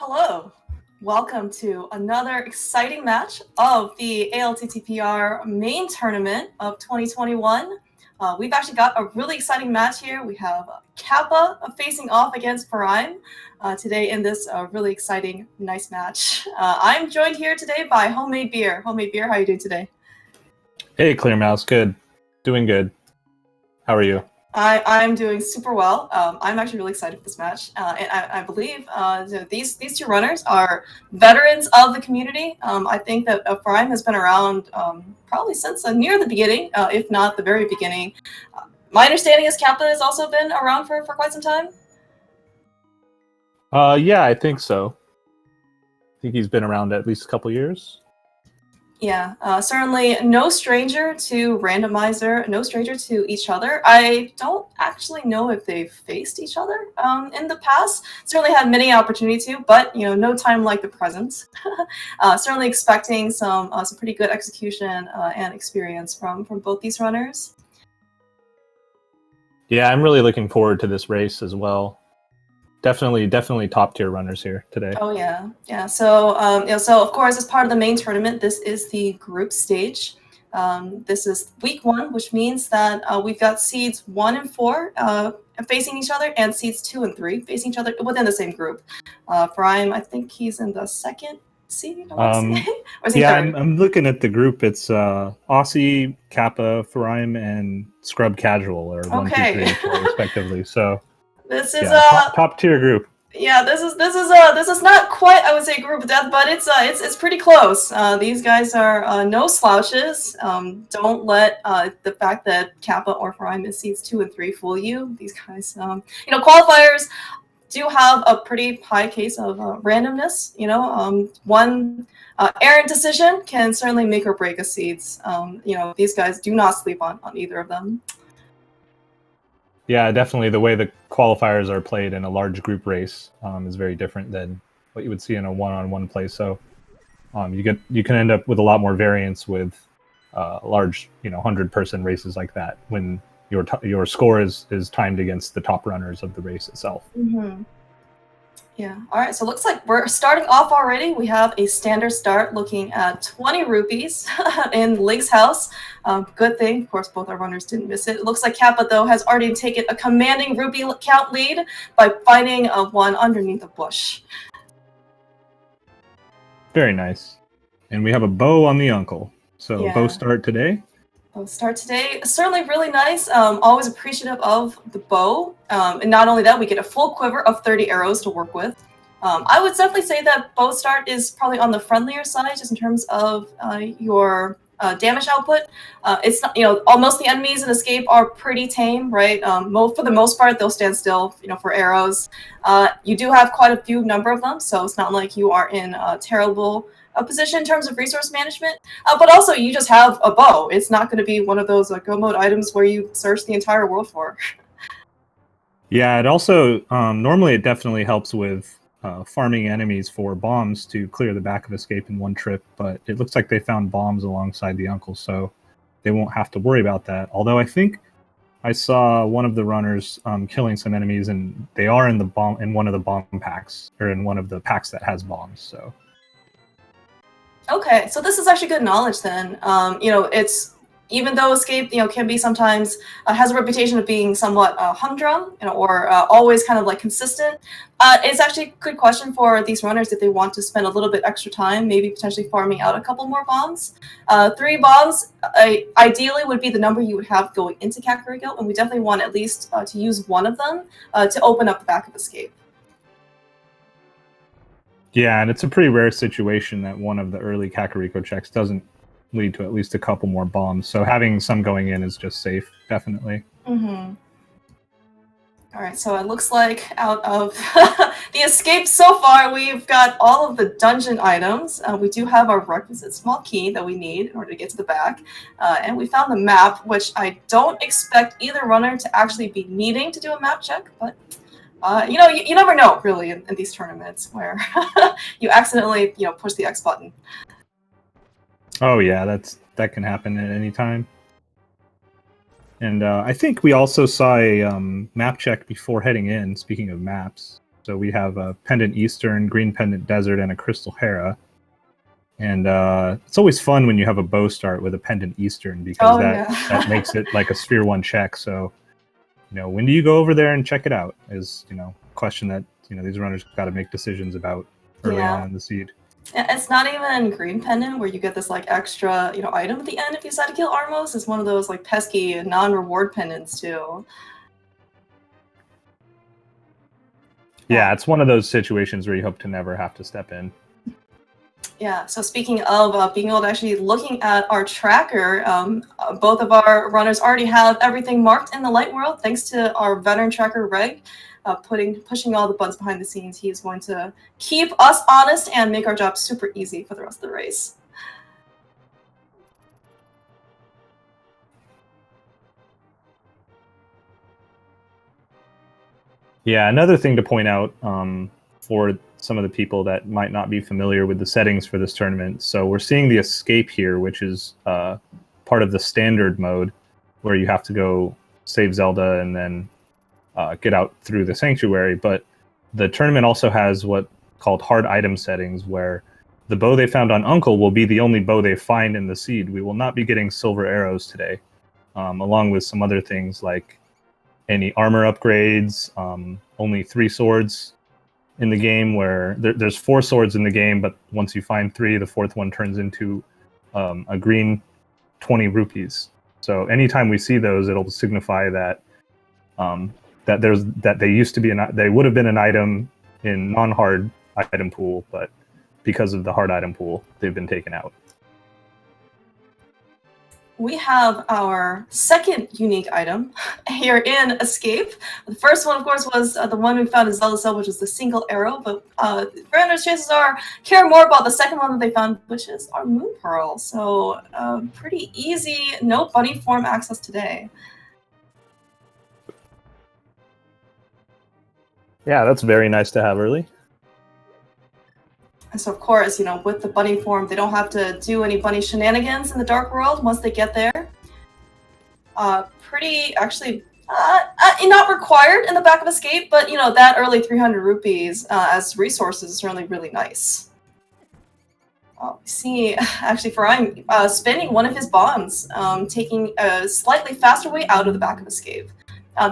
Hello, welcome to another exciting match of the ALTTPR main tournament of 2021. We've actually got a really exciting match here. We have Kappa facing off against Perrine today in this really exciting, nice match. I'm joined here today by Homemade Beer. Homemade Beer, how are you doing today? Hey, Clear Mouse, good. Doing good. How are you? I'm doing super well. I'm actually really excited for this match, and I believe these two runners are veterans of the community. I think that Furaime has been around probably since near the beginning, if not the very beginning. My understanding is Kappa has also been around for quite some time. Yeah, I think so. I think he's been around at least a couple years. Yeah, certainly no stranger to Randomizer, no stranger to each other. I don't actually know if they've faced each other in the past. Certainly had many opportunity to, but no time like the present. Certainly expecting some pretty good execution and experience from both these runners. Yeah, I'm really looking forward to this race as well. Definitely top tier runners here today. Oh yeah. So so of course, as part of the main tournament, this is the group stage. This is week 1, which means that we've got seeds 1 and 4 facing each other, and seeds 2 and 3 facing each other within the same group. Furaime, I think he's in the second seed. Yeah, I'm looking at the group. It's Aussie, Kappa, Furaime, and Scrub Casual, or 1, 2, 3, and 4, respectively. So this is top tier group. Yeah, this is not quite, I would say, group death, but it's pretty close. These guys are no slouches. Don't let the fact that Kappa or Furaime is seeds 2 and 3 fool you. These guys, qualifiers do have a pretty high case of randomness. One errant decision can certainly make or break a seeds. These guys do not sleep on either of them. Yeah, definitely. The way the qualifiers are played in a large group race is very different than what you would see in a one-on-one play. So you can end up with a lot more variance with large, 100-person races like that when your score is timed against the top runners of the race itself. Mm-hmm. Yeah. All right. So it looks like we're starting off already. We have a standard start looking at 20 rupees in Link's house. Good thing, of course, both our runners didn't miss it. It looks like Kappa, though, has already taken a commanding rupee count lead by finding one underneath a bush. Very nice. And we have a bow on the uncle. So yeah. Bow start today. Start today. Certainly really nice. Always appreciative of the bow. And not only that, we get a full quiver of 30 arrows to work with. I would definitely say that bow start is probably on the friendlier side, just in terms of your damage output. It's not, most of the enemies in Escape are pretty tame, right? For the most part, they'll stand still, for arrows. You do have quite a few number of them, so it's not like you are in a terrible position in terms of resource management, but also you just have a bow. It's not going to be one of those go mode items where you search the entire world for. Yeah, it also normally it definitely helps with farming enemies for bombs to clear the back of Escape in one trip, but it looks like they found bombs alongside the uncle, so they won't have to worry about that. Although I think I saw one of the runners killing some enemies, and they are in one of the bomb packs, or in one of the packs that has bombs. So. Okay, so this is actually good knowledge then. It's, even though Escape, can be sometimes, has a reputation of being somewhat humdrum, or always kind of like consistent. It's actually a good question for these runners if they want to spend a little bit extra time, maybe potentially farming out a couple more bombs. 3 bombs, ideally, would be the number you would have going into Kakariko, and we definitely want at least to use one of them to open up the back of Escape. Yeah, and it's a pretty rare situation that one of the early Kakariko checks doesn't lead to at least a couple more bombs. So having some going in is just safe, definitely. Mm-hmm. All right, so it looks like out of the Escape so far, we've got all of the dungeon items. We do have our requisite small key that we need in order to get to the back. And we found the map, which I don't expect either runner to actually be needing to do a map check, but you never know, really, in these tournaments where you accidentally, push the X button. Oh yeah, that can happen at any time. And I think we also saw a map check before heading in. Speaking of maps, So we have a Pendant Eastern, Green Pendant Desert, and a Crystal Hera. And it's always fun when you have a bow start with a Pendant Eastern because that makes it like a Sphere 1 check. So, when do you go over there and check it out is, a question that, these runners got to make decisions about early on in the seed. It's not even Green Pendant where you get this like extra, item at the end if you decide to kill Armos. It's one of those like pesky non-reward pendants too. Yeah, it's one of those situations where you hope to never have to step in. Yeah, so speaking of being able to actually looking at our tracker, both of our runners already have everything marked in the light world thanks to our veteran tracker Reg. Pushing all the buttons behind the scenes. He is going to keep us honest and make our job super easy for the rest of the race. Yeah, another thing to point out for some of the people that might not be familiar with the settings for this tournament. So we're seeing the escape here, which is part of the standard mode, where you have to go save Zelda and then get out through the sanctuary. But the tournament also has what called hard item settings, where the bow they found on Uncle will be the only bow they find in the seed. We will not be getting silver arrows today, along with some other things like any armor upgrades, only 3 swords in the game, where there's 4 swords in the game, but once you find 3, the 4th one turns into a green 20 rupees. So anytime we see those, it'll signify that that they used to be they would have been an item in non-hard item pool, but because of the hard item pool, they've been taken out. We have our second unique item here in Escape. The first one, of course, was the one we found in Zelda Cell, which is the single arrow, but Randomizer chances are care more about the second one that they found, which is our Moon Pearl. So pretty easy, no bunny form access today. Yeah, that's very nice to have early. And so, of course, with the bunny form, they don't have to do any bunny shenanigans in the Dark World once they get there. Pretty, actually, not required in the back of Escape, but, that early 300 rupees as resources is really, really nice. We see, actually, Furaime spending one of his bombs, taking a slightly faster way out of the back of Escape.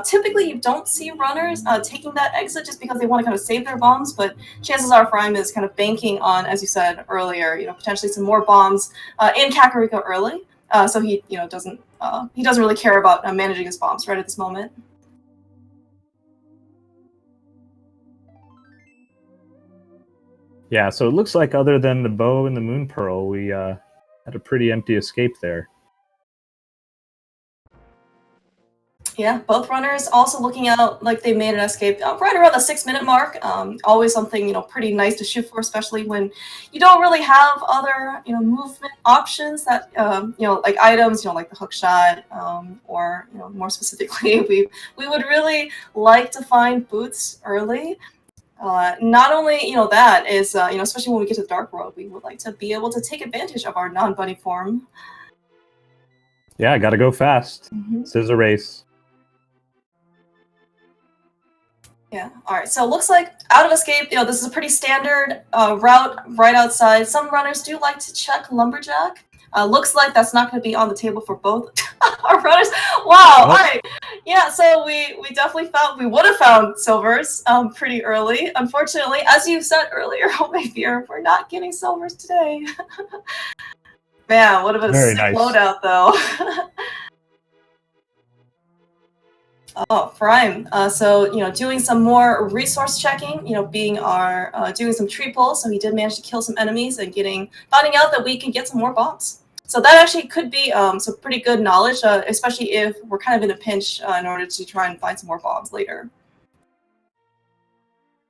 Typically, you don't see runners taking that exit just because they want to kind of save their bombs, but chances are Furaime is kind of banking on, as you said earlier, potentially some more bombs in Kakariko early. So he, doesn't really care about managing his bombs right at this moment. Yeah, so it looks like other than the bow and the Moon Pearl, we had a pretty empty escape there. Yeah, both runners also looking out like they made an escape right around the 6-minute mark. Always something pretty nice to shoot for, especially when you don't really have other movement options that like items like the hookshot or more specifically we would really like to find boots early. Not only that is especially when we get to the Dark World, we would like to be able to take advantage of our non-bunny form. Yeah, I gotta go fast. Scissor race. Yeah. All right. So it looks like out of Escape, this is a pretty standard route right outside. Some runners do like to check Lumberjack. Looks like that's not going to be on the table for both our runners. Wow. All right. Yeah. So we definitely we would have found silvers pretty early. Unfortunately, as you said earlier, we're not getting silvers today. Man, would have been a sick loadout though. Oh, Furaime. So, doing some more resource checking, being doing some tree pulls. So he did manage to kill some enemies and finding out that we can get some more bombs. So that actually could be some pretty good knowledge, especially if we're kind of in a pinch in order to try and find some more bombs later.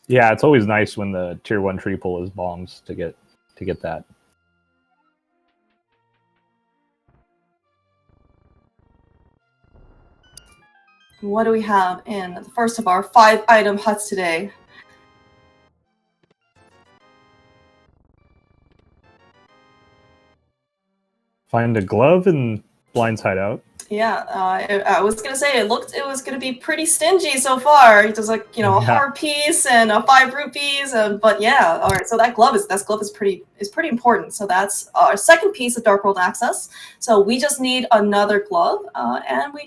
Yeah, it's always nice when the tier 1 tree pull is bombs to get that. What do we have in the first of our 5-item huts today? Find a glove in Blind's hideout. Yeah, I was gonna say it was gonna be pretty stingy so far. Just like a hard piece and 5 rupees, but yeah. All right, so that glove is pretty important. So that's our second piece of Dark World access. So we just need another glove, and we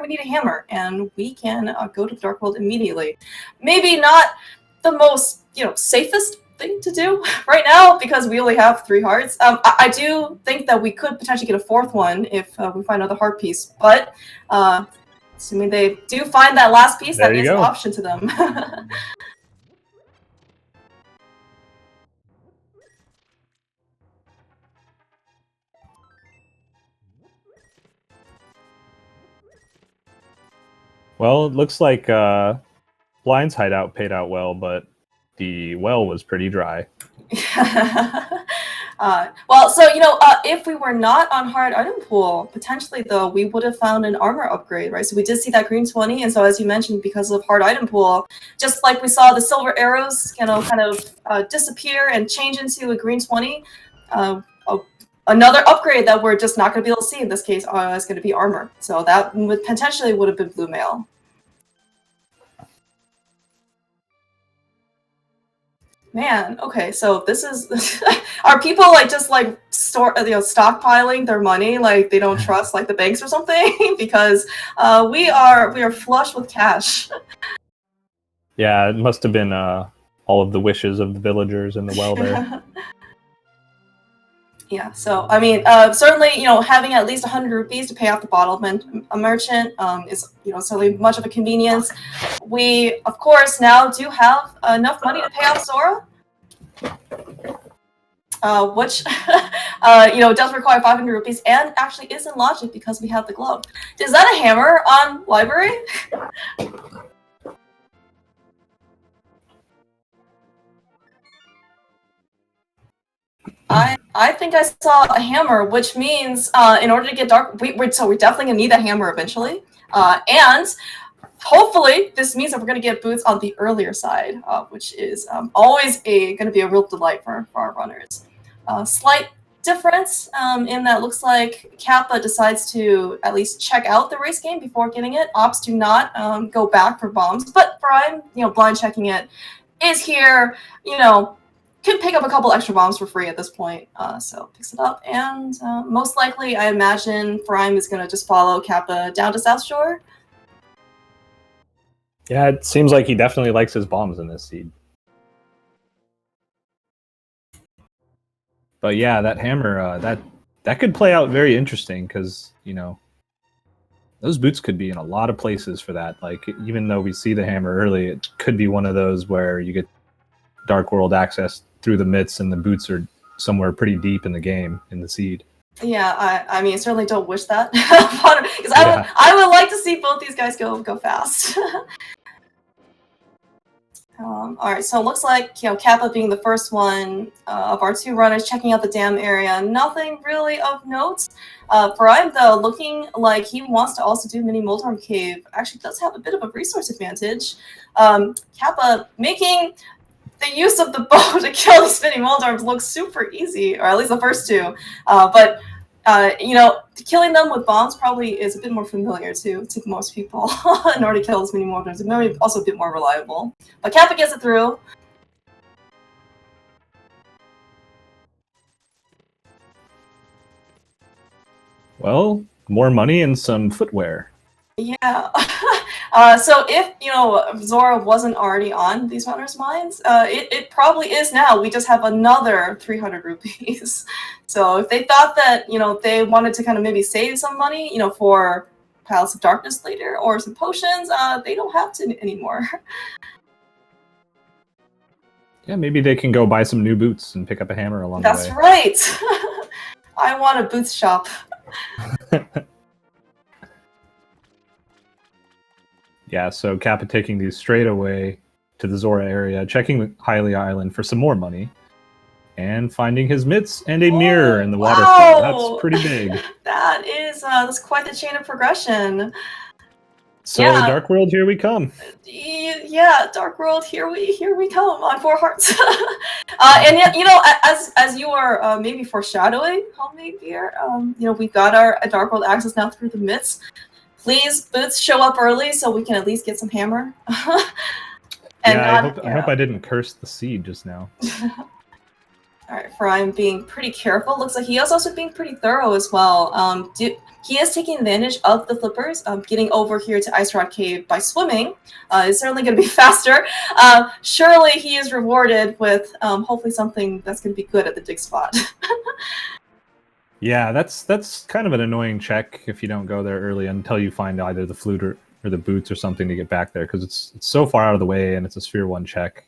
need a hammer, and we can go to the Dark World immediately. Maybe not the most safest thing to do right now because we only have 3 hearts. I do think that we could potentially get a 4th one if we find another heart piece, but assuming they do find that last piece, that is an option to them. Well, it looks like Blind's hideout paid out well, but the well was pretty dry. Well, so if we were not on hard item pool, potentially though, we would have found an armor upgrade, right? So we did see that green 20, and so as you mentioned, because of hard item pool, just like we saw the silver arrows kind of disappear and change into a green 20, another upgrade that we're just not going to be able to see in this case is going to be armor. So that would have been blue mail. Man, okay, so this is are people stockpiling their money, like they don't trust the banks or something? Because we are flush with cash. Yeah, it must have been all of the wishes of the villagers in the well there. Yeah, so I mean, certainly, having at least 100 rupees to pay off the bottle merchant is, certainly much of a convenience. We, of course, now do have enough money to pay off Zora, which, does require 500 rupees and actually is in logic because we have the glove. Is that a hammer on library? I think I saw a hammer, which means in order to get dark, we're definitely gonna need a hammer eventually, and hopefully this means that we're gonna get boots on the earlier side, which is always gonna be a real delight for our runners. Slight difference in that looks like Kappa decides to at least check out the race game before getting it. Ops do not go back for bombs, but Furaime, blind checking it, is here, could pick up a couple extra bombs for free at this point, so picks it up, and most likely, I imagine Furaime is going to just follow Kappa down to South Shore. Yeah, it seems like he definitely likes his bombs in this seed. But yeah, that hammer, that could play out very interesting because, those boots could be in a lot of places for that. Like, even though we see the hammer early, it could be one of those where you get Dark World access through the myths and the boots are somewhere pretty deep in the game, in the seed. Yeah, I mean, I certainly don't wish that, because I would like to see both these guys go fast. All right, so it looks like Kappa being the first one of our 2 runners checking out the dam area. Nothing really of note. Perrine, though, looking like he wants to also do mini Moldorm Cave, actually does have a bit of a resource advantage. Kappa making the use of the bow to kill these mini Moldorms looks super easy, or at least the first 2. But killing them with bombs probably is a bit more familiar to most people in order to kill those mini Moldorms. It may be also a bit more reliable. But Kappa gets it through. Well, more money and some footwear. Yeah. So if, Zora wasn't already on these runners' minds, it probably is now. We just have another 300 rupees. So if they thought that, they wanted to kind of maybe save some money, for Palace of Darkness later or some potions, they don't have to anymore. Yeah, maybe they can go buy some new boots and pick up a hammer along the way. That's right. I want a boots shop. Yeah, so Kappa taking these straight away to the Zora area, checking the Hylia Island for some more money, and finding his mitts and a mirror in the waterfall. That's pretty big. That's quite the chain of progression. So yeah. Dark World, here we come. Yeah, Dark World, here we come on 4 hearts. And yet, you know, as you are maybe foreshadowing, homemade beer, you know, we've got our Dark World access now through the myths. Please, Boots, show up early so we can at least get some hammer. And yeah, I hope I didn't curse the seed just now. Alright, Furaime being pretty careful. Looks like he is also being pretty thorough as well. He is taking advantage of the flippers, getting over here to Ice Rod Cave by swimming. Is certainly going to be faster. Surely he is rewarded with hopefully something that's going to be good at the dig spot. Yeah, that's kind of an annoying check if you don't go there early until you find either the flute or the boots or something to get back there, because it's so far out of the way and it's a sphere 1 check.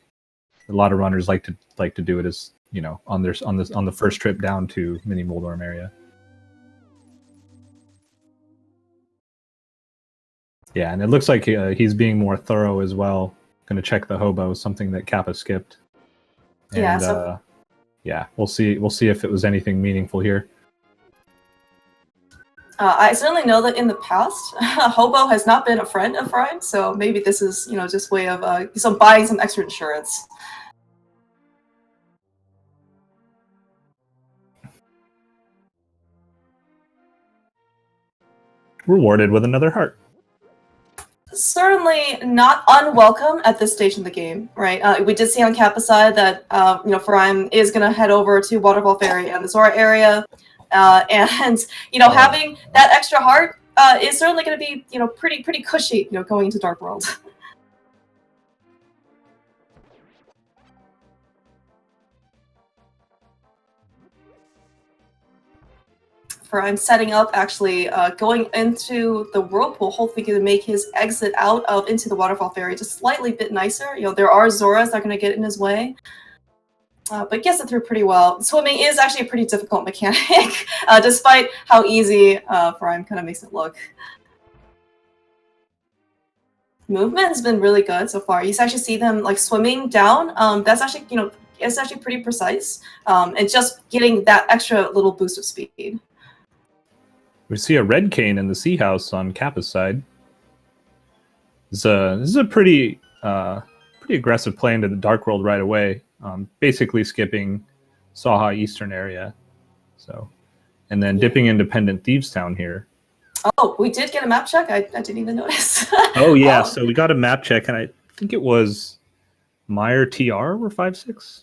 A lot of runners like to do it as, you know, on the first trip down to Mini Moldorm area. Yeah, and it looks like he's being more thorough as well. Going to check the hobo, something that Kappa skipped. And, yeah. Yeah, we'll see if it was anything meaningful here. I certainly know that in the past, hobo has not been a friend of Furaime, so maybe this is, you know, just way of buying some extra insurance. Rewarded with another heart. Certainly not unwelcome at this stage in the game, right? We did see on Kappa side that you know, Furaime is going to head over to Waterfall Ferry and the Zora area, and you know, having that extra heart is certainly going to be, you know, pretty cushy, you know, going into Dark World. Furaime setting up, actually going into the whirlpool, hopefully going to make his exit out of into the Waterfall Ferry just slightly bit nicer. You know, there are Zoras that are going to get in his way, but gets it through pretty well. Swimming is actually a pretty difficult mechanic, despite how easy Furaime kind of makes it look. Movement has been really good so far. You actually see them like swimming down. That's actually, you know, it's actually pretty precise, and just getting that extra little boost of speed. We see a red cane in the sea house on Kappa's side. This is a pretty aggressive play into the Dark World right away. Basically skipping Saha Eastern area, so, and then dipping into Pendant Thieves Town here. Oh, we did get a map check. I didn't even notice. Oh yeah, so we got a map check, and I think it was Meyer TR were 5-6.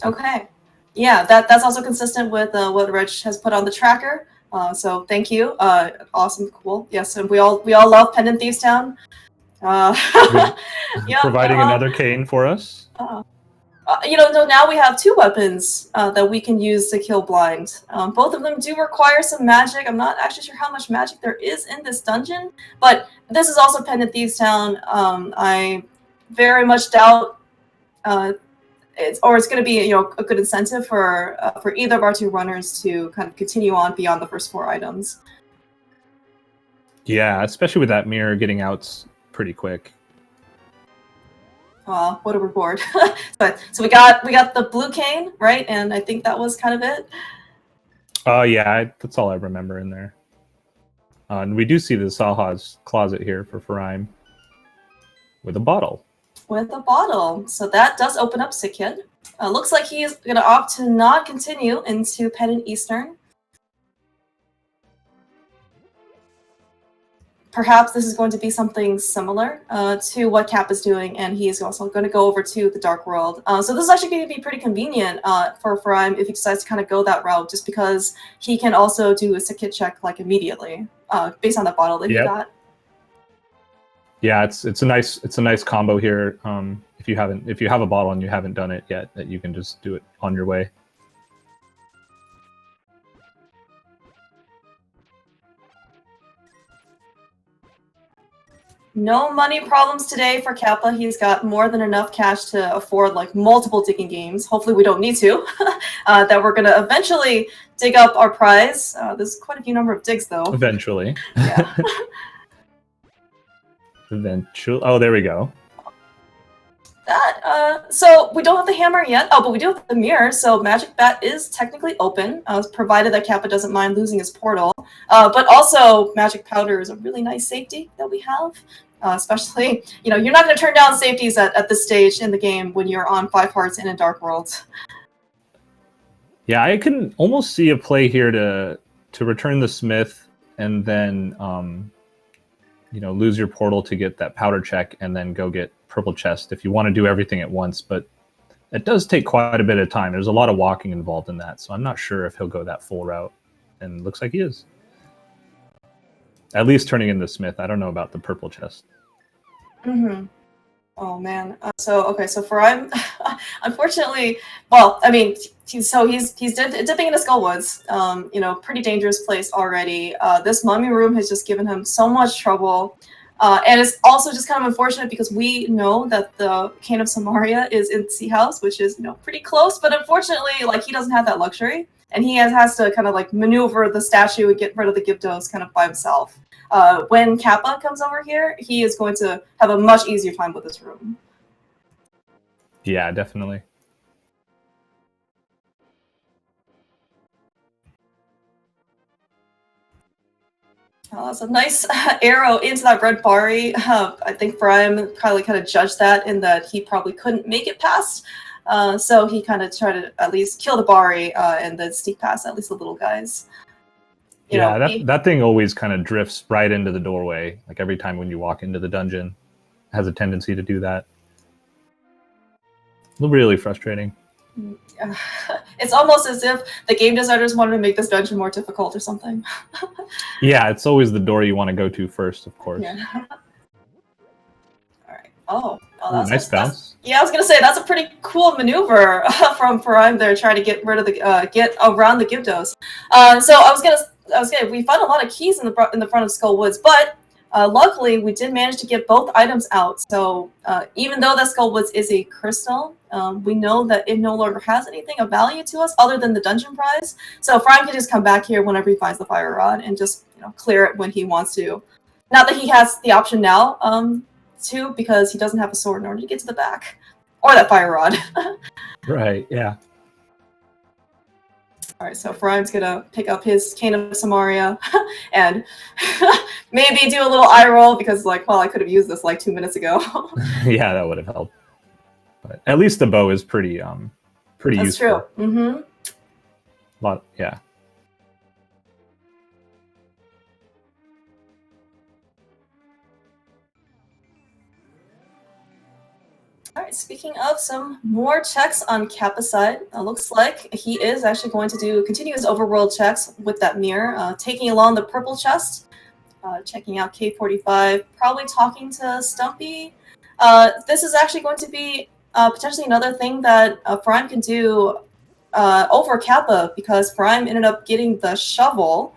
Okay. Yeah, that's also consistent with what Rich has put on the tracker. So thank you. Awesome, cool. Yes, and we all love Pendant Thieves Town. Yeah, providing another cane for us. You know, now we have 2 weapons that we can use to kill blind. Both of them do require some magic. I'm not actually sure how much magic there is in this dungeon, but this is also Pendant Thieves Town. I very much doubt it's going to be, you know, a good incentive for either of our 2 runners to kind of continue on beyond the first 4 items. Yeah, especially with that mirror getting out pretty quick. What a reward! So we got the blue cane, right? And I think that was kind of it. Yeah, that's all I remember in there. And we do see the Saha's closet here for Furaime with a bottle. With a bottle, so that does open up Sick Kid. Looks like he's going to opt to not continue into Pendant Eastern. Perhaps this is going to be something similar to what Kappa is doing, and he's also going to go over to the Dark World. So this is actually going to be pretty convenient for Furaime if he decides to kind of go that route, just because he can also do a Sick Kid check like immediately based on that bottle that he got. Yeah, it's a nice combo here. If you have a bottle and you haven't done it yet, that you can just do it on your way. No money problems today for Kappa. He's got more than enough cash to afford like multiple digging games. Hopefully we don't need to. That we're gonna eventually dig up our prize. There's quite a few number of digs though. Eventually. Yeah. Eventually. Oh, there we go. So we don't have the hammer yet. Oh, but we do have the mirror. So Magic Bat is technically open, provided that Kappa doesn't mind losing his portal. But also Magic Powder is a really nice safety that we have. Especially, you know, you're not going to turn down safeties at this stage in the game when you're on 5 hearts in a Dark World. Yeah, I can almost see a play here to return the Smith and then lose your portal to get that powder check and then go get purple chest if you want to do everything at once. But it does take quite a bit of time. There's a lot of walking involved in that, so I'm not sure if he'll go that full route. And looks like he is. At least turning in the Smith. I don't know about the purple chest. Mm-hmm. Oh man. So Furaime, unfortunately, well, I mean, he's dipping into Skullwoods. Pretty dangerous place already. This mummy room has just given him so much trouble. And it's also just kind of unfortunate because we know that the Cane of Samaria is in Sea House, which is pretty close. But unfortunately, he doesn't have that luxury, and he has to kind of maneuver the statue and get rid of the Gyptos kind of by himself. When Kappa comes over here, he is going to have a much easier time with this room. Yeah, definitely. It's a nice arrow into that red Bari. I think Furaime probably kind of judged that in that he probably couldn't make it past. So he kind of tried to at least kill the Bari and then sneak past at least the little guys. That thing always kind of drifts right into the doorway. Like every time when you walk into the dungeon, it has a tendency to do that. Really frustrating. It's almost as if the game designers wanted to make this dungeon more difficult or something. Yeah, it's always the door you want to go to first, of course. Yeah. All right. Oh, that's nice bounce. Yeah, I was gonna say that's a pretty cool maneuver from Perrine there, trying to get rid of the get around the Gyptos. We found a lot of keys in the front of Skullwoods, but luckily we did manage to get both items out. So even though that Skullwoods is a crystal, we know that it no longer has anything of value to us other than the dungeon prize. So Furaime can just come back here whenever he finds the fire rod and just clear it when he wants to. Not that he has the option now too, because he doesn't have a sword in order to get to the back or that fire rod. Right. Yeah. All right, so Furaime's gonna pick up his Cane of Samaria and maybe do a little eye roll because, I could have used this 2 minutes ago. Yeah, that would have helped. But at least the bow is pretty useful. That's true. Mm-hmm. Yeah. All right, speaking of some more checks on Kappa's side, it looks like he is actually going to continue his overworld checks with that mirror, taking along the purple chest, checking out K45, probably talking to Stumpy. This is actually going to be potentially another thing that Furaime can do over Kappa because Furaime ended up getting the shovel.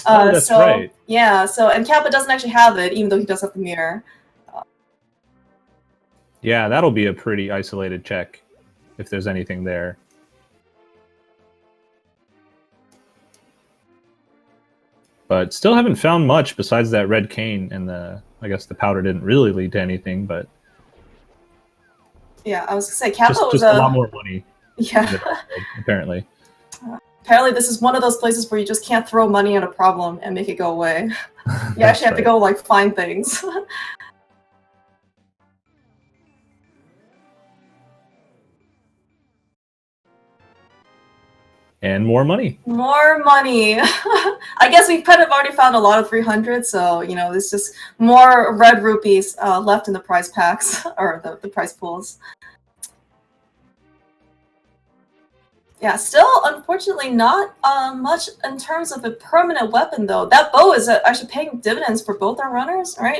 That's right. Yeah, and Kappa doesn't actually have it, even though he does have the mirror. Yeah, that'll be a pretty isolated check if there's anything there. But still haven't found much besides that red cane, and I guess the powder didn't really lead to anything, but yeah, I was gonna say Kappa was a lot more money. Yeah. Apparently. Apparently this is one of those places where you just can't throw money at a problem and make it go away. You actually have to go find things. And more money. More money. I guess we've kind of already found a lot of 300, so there's just more red rupees left in the prize packs or the prize pools. Yeah, still unfortunately not much in terms of a permanent weapon though. That bow is actually paying dividends for both our runners, right?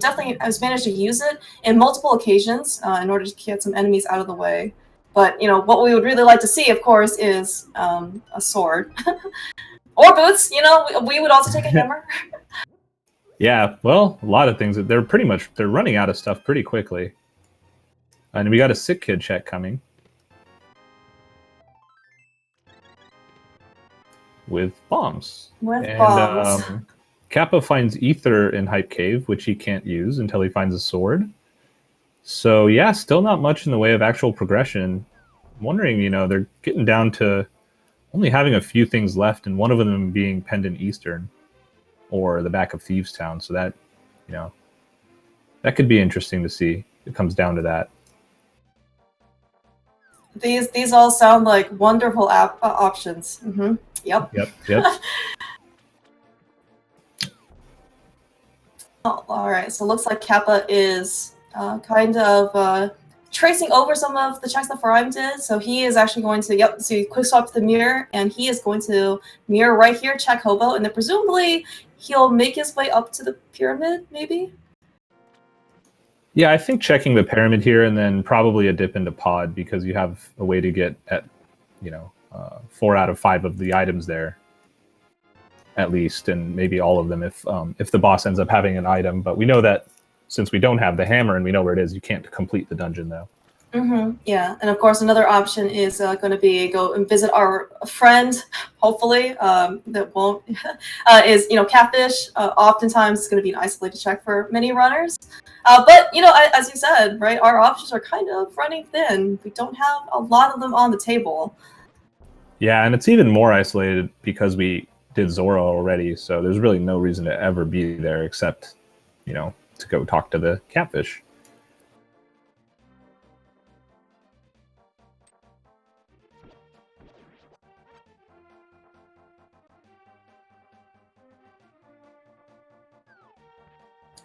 Definitely has managed to use it in multiple occasions in order to get some enemies out of the way. But what we would really like to see, of course, is a sword or boots. We would also take a hammer. Yeah, well, a lot of things. They're running out of stuff pretty quickly. And we got a sick kid check coming with bombs. Kappa finds ether in Hype Cave, which he can't use until he finds a sword. So yeah, still not much in the way of actual progression. I'm wondering, they're getting down to only having a few things left, and one of them being Pendant Eastern or the back of Thieves Town. So that, that could be interesting to see. It comes down to that. These all sound like wonderful options. Yep. Yep. Oh, all right, so it looks like Kappa is kind of tracing over some of the checks that Furaime did. So he is actually going to, so he quick swap to the mirror, and he is going to mirror right here, check Hobo, and then presumably he'll make his way up to the pyramid, maybe? Yeah, I think checking the pyramid here and then probably a dip into pod because you have a way to get at, 4 out of 5 of the items there. At least, and maybe all of them if the boss ends up having an item. But we know that since we don't have the hammer and we know where it is, you can't complete the dungeon though. Yeah, and of course another option is going to be go and visit our friend. Hopefully, that won't is catfish. Oftentimes it's going to be an isolated check for many runners. But as you said, right, our options are kind of running thin. We don't have a lot of them on the table. Yeah, and it's even more isolated because we did Zora already, so there's really no reason to ever be there except, to go talk to the catfish.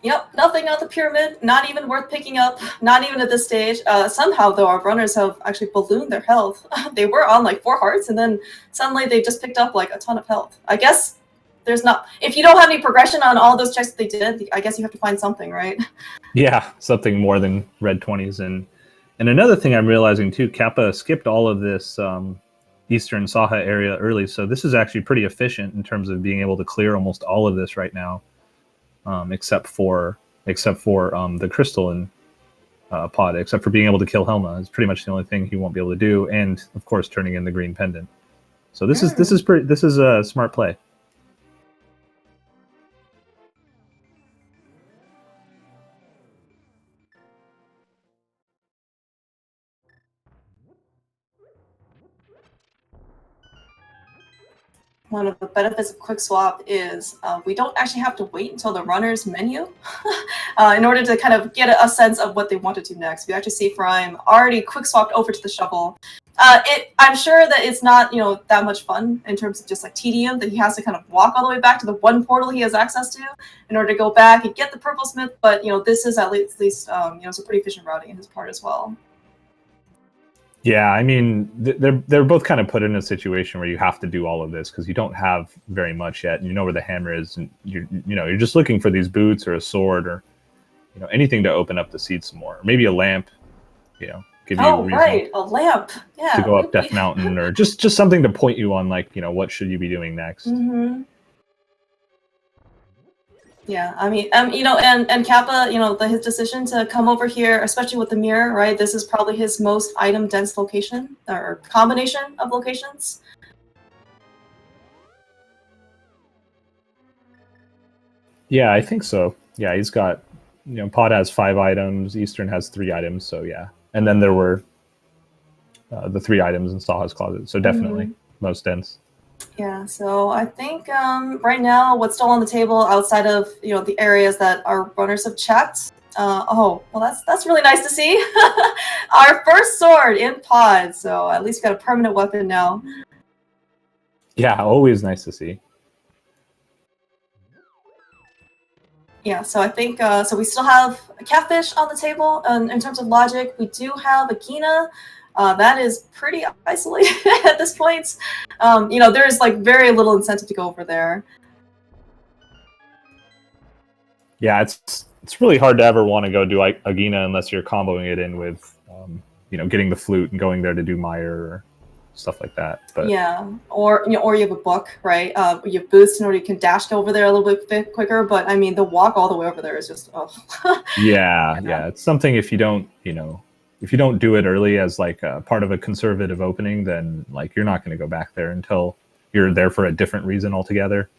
Yep, nothing on the pyramid, not even worth picking up, not even at this stage. Somehow, though, our runners have actually ballooned their health. They were on like 4 hearts, and then suddenly they just picked up like a ton of health. I guess there's not, if you don't have any progression on all those checks that they did, I guess you have to find something, right? Yeah, something more than red 20s. And another thing I'm realizing too, Kappa skipped all of this Eastern Saha area early, so this is actually pretty efficient in terms of being able to clear almost all of this right now. Except for the crystalline pod, except for being able to kill Helma is pretty much the only thing he won't be able to do, and of course turning in the green pendant. So this is a smart play. One of the benefits of Quick Swap is we don't actually have to wait until the runner's menu in order to kind of get a sense of what they want to do next. We actually see Furaime already quick swapped over to the shovel. I'm sure that it's not that much fun in terms of just like tedium that he has to kind of walk all the way back to the one portal he has access to in order to go back and get the purple smith. But this is at least some pretty efficient routing in his part as well. Yeah, I mean, they're both kind of put in a situation where you have to do all of this because you don't have very much yet, and you know where the hammer is, and you're just looking for these boots or a sword or anything to open up the seed some more. Or maybe a lamp, give you a reason right, a lamp, yeah, to go up Death Mountain, or just something to point you on, like what should you be doing next. Yeah, I mean, and Kappa, his decision to come over here, especially with the mirror, right? This is probably his most item-dense location, or combination of locations. Yeah, I think so. Yeah, he's got, Pod has 5 items, Eastern has 3 items, so yeah. And then there were the 3 items in Saha's closet, so definitely most dense. Yeah, so I think right now what's still on the table outside of the areas that our runners have checked. Oh, well, that's really nice to see. Our first sword in pod, so at least we got a permanent weapon now. Yeah, always nice to see. Yeah, so I think so we still have a catfish on the table in terms of logic. We do have a Gina. That is pretty isolated at this point. There's like very little incentive to go over there. Yeah, it's really hard to ever want to go do Agina unless you're comboing it in with, getting the flute and going there to do Meyer or stuff like that. But yeah, or you have a book, right? You have boost in order you can dash over there a little bit quicker. But I mean, the walk all the way over there is just yeah, it's something if you don't do it early as like part of a conservative opening, then like you're not going to go back there until you're there for a different reason altogether.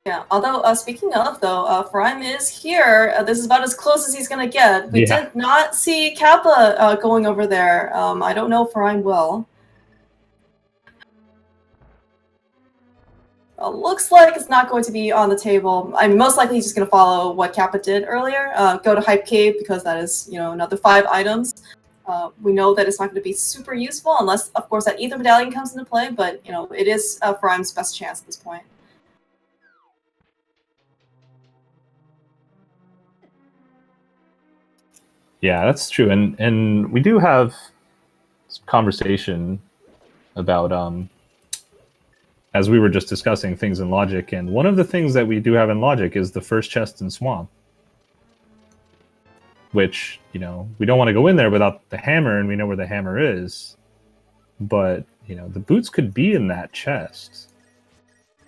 Yeah, although speaking of though, Furaime is here. This is about as close as he's gonna get. We did not see Kappa going over there. I don't know if Furaime will. Looks like it's not going to be on the table. I mean, most likely he's just going to follow what Kappa did earlier. Go to Hype Cave because that is, another 5 items. We know that it's not going to be super useful unless, of course, that Ether Medallion comes into play, but, you know, it is Furaime's best chance at this point. Yeah, that's true. And we do have some conversation about, as we were just discussing, things in Logic, and one of the things that we do have in Logic is the first chest in Swamp. Which, you know, we don't want to go in there without the hammer, and we know where the hammer is. But, you know, the boots could be in that chest.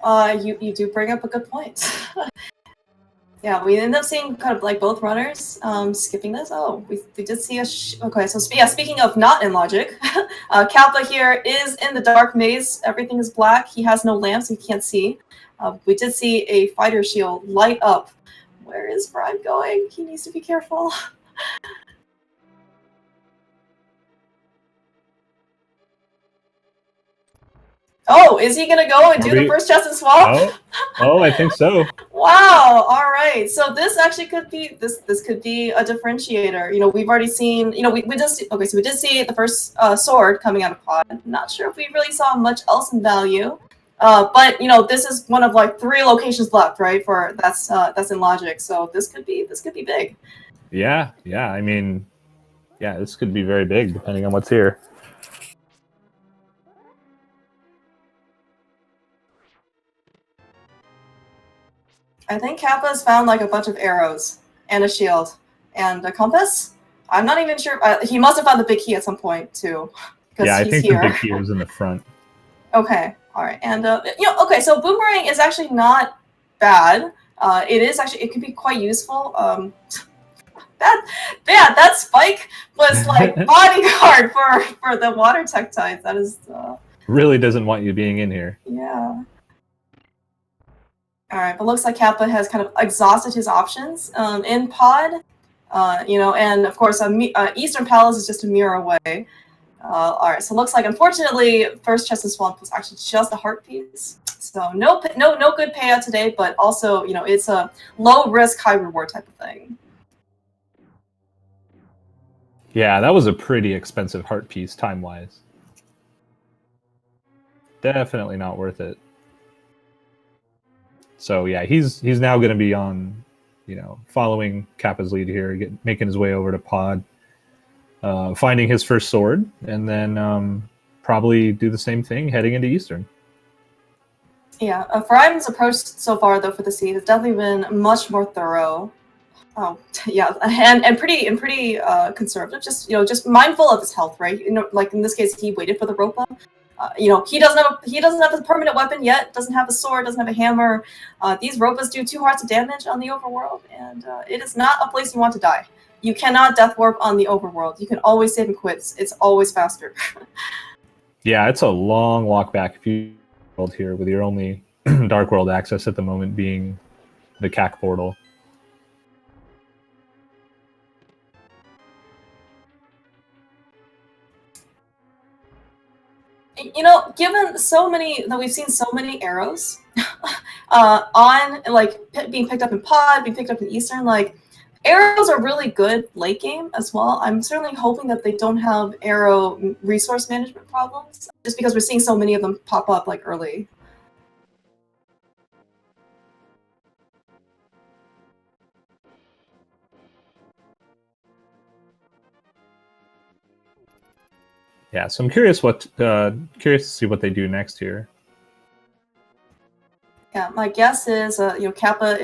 You do bring up a good point. Yeah, we end up seeing kind of like both runners skipping this. Oh, we did see a... okay, so yeah, speaking of not in Logic, Kappa here is in the dark maze. Everything is black. He has no lamp, so he can't see. We did see a fighter shield light up. Where is Furaime going? He needs to be careful. Oh, is he gonna go and do the first chest and swap? Oh, I think so. Wow. All right. So this actually could be this could be a differentiator. You know, we've already seen. You know, we just okay. So we did see the first sword coming out of pod. Not sure if we really saw much else in value. But you know, this is one of like 3 locations left, right? For that's in Logic. So this could be big. Yeah. I mean, yeah, this could be very big depending on what's here. I think Kappa's found like a bunch of arrows and a shield and a compass. I'm not even sure. He must have found the big key at some point too. Yeah, I think the big key was in the front. Okay, all right, and you know, okay, so boomerang is actually not bad. It could be quite useful. That spike was like bodyguard for the water tektites. That is really doesn't want you being in here. Yeah. All right, but looks like Kappa has kind of exhausted his options in pod. You know, and of course, Eastern Palace is just a mirror away. All right, so it looks like, unfortunately, first chest in Swamp was actually just a heart piece. So no good payout today, but also, you know, it's a low risk, high reward type of thing. Yeah, that was a pretty expensive heart piece time wise. Definitely not worth it. So yeah, he's now going to be on, you know, following Kappa's lead here, making his way over to pod, finding his first sword, and then probably do the same thing heading into Eastern. Yeah, Furaime's approach so far, though, for the seed has definitely been much more thorough. Oh, yeah, and pretty conservative. Just, you know, just mindful of his health, right? You know, like in this case, he waited for the rope up. You know, he doesn't have a permanent weapon yet. Doesn't have a sword. Doesn't have a hammer. These ropas do 2 hearts of damage on the overworld, and it is not a place you want to die. You cannot death warp on the overworld. You can always save and quit. It's always faster. Yeah, it's a long walk back if you world here with your only Dark World access at the moment being the CAC portal. You know, given so many that we've seen so many arrows on like being picked up in pod, being picked up in Eastern, like arrows are really good late game as well. I'm certainly hoping that they don't have arrow resource management problems, just because we're seeing so many of them pop up like early. Yeah, so I'm curious curious to see what they do next here. Yeah, my guess is you know, Kappa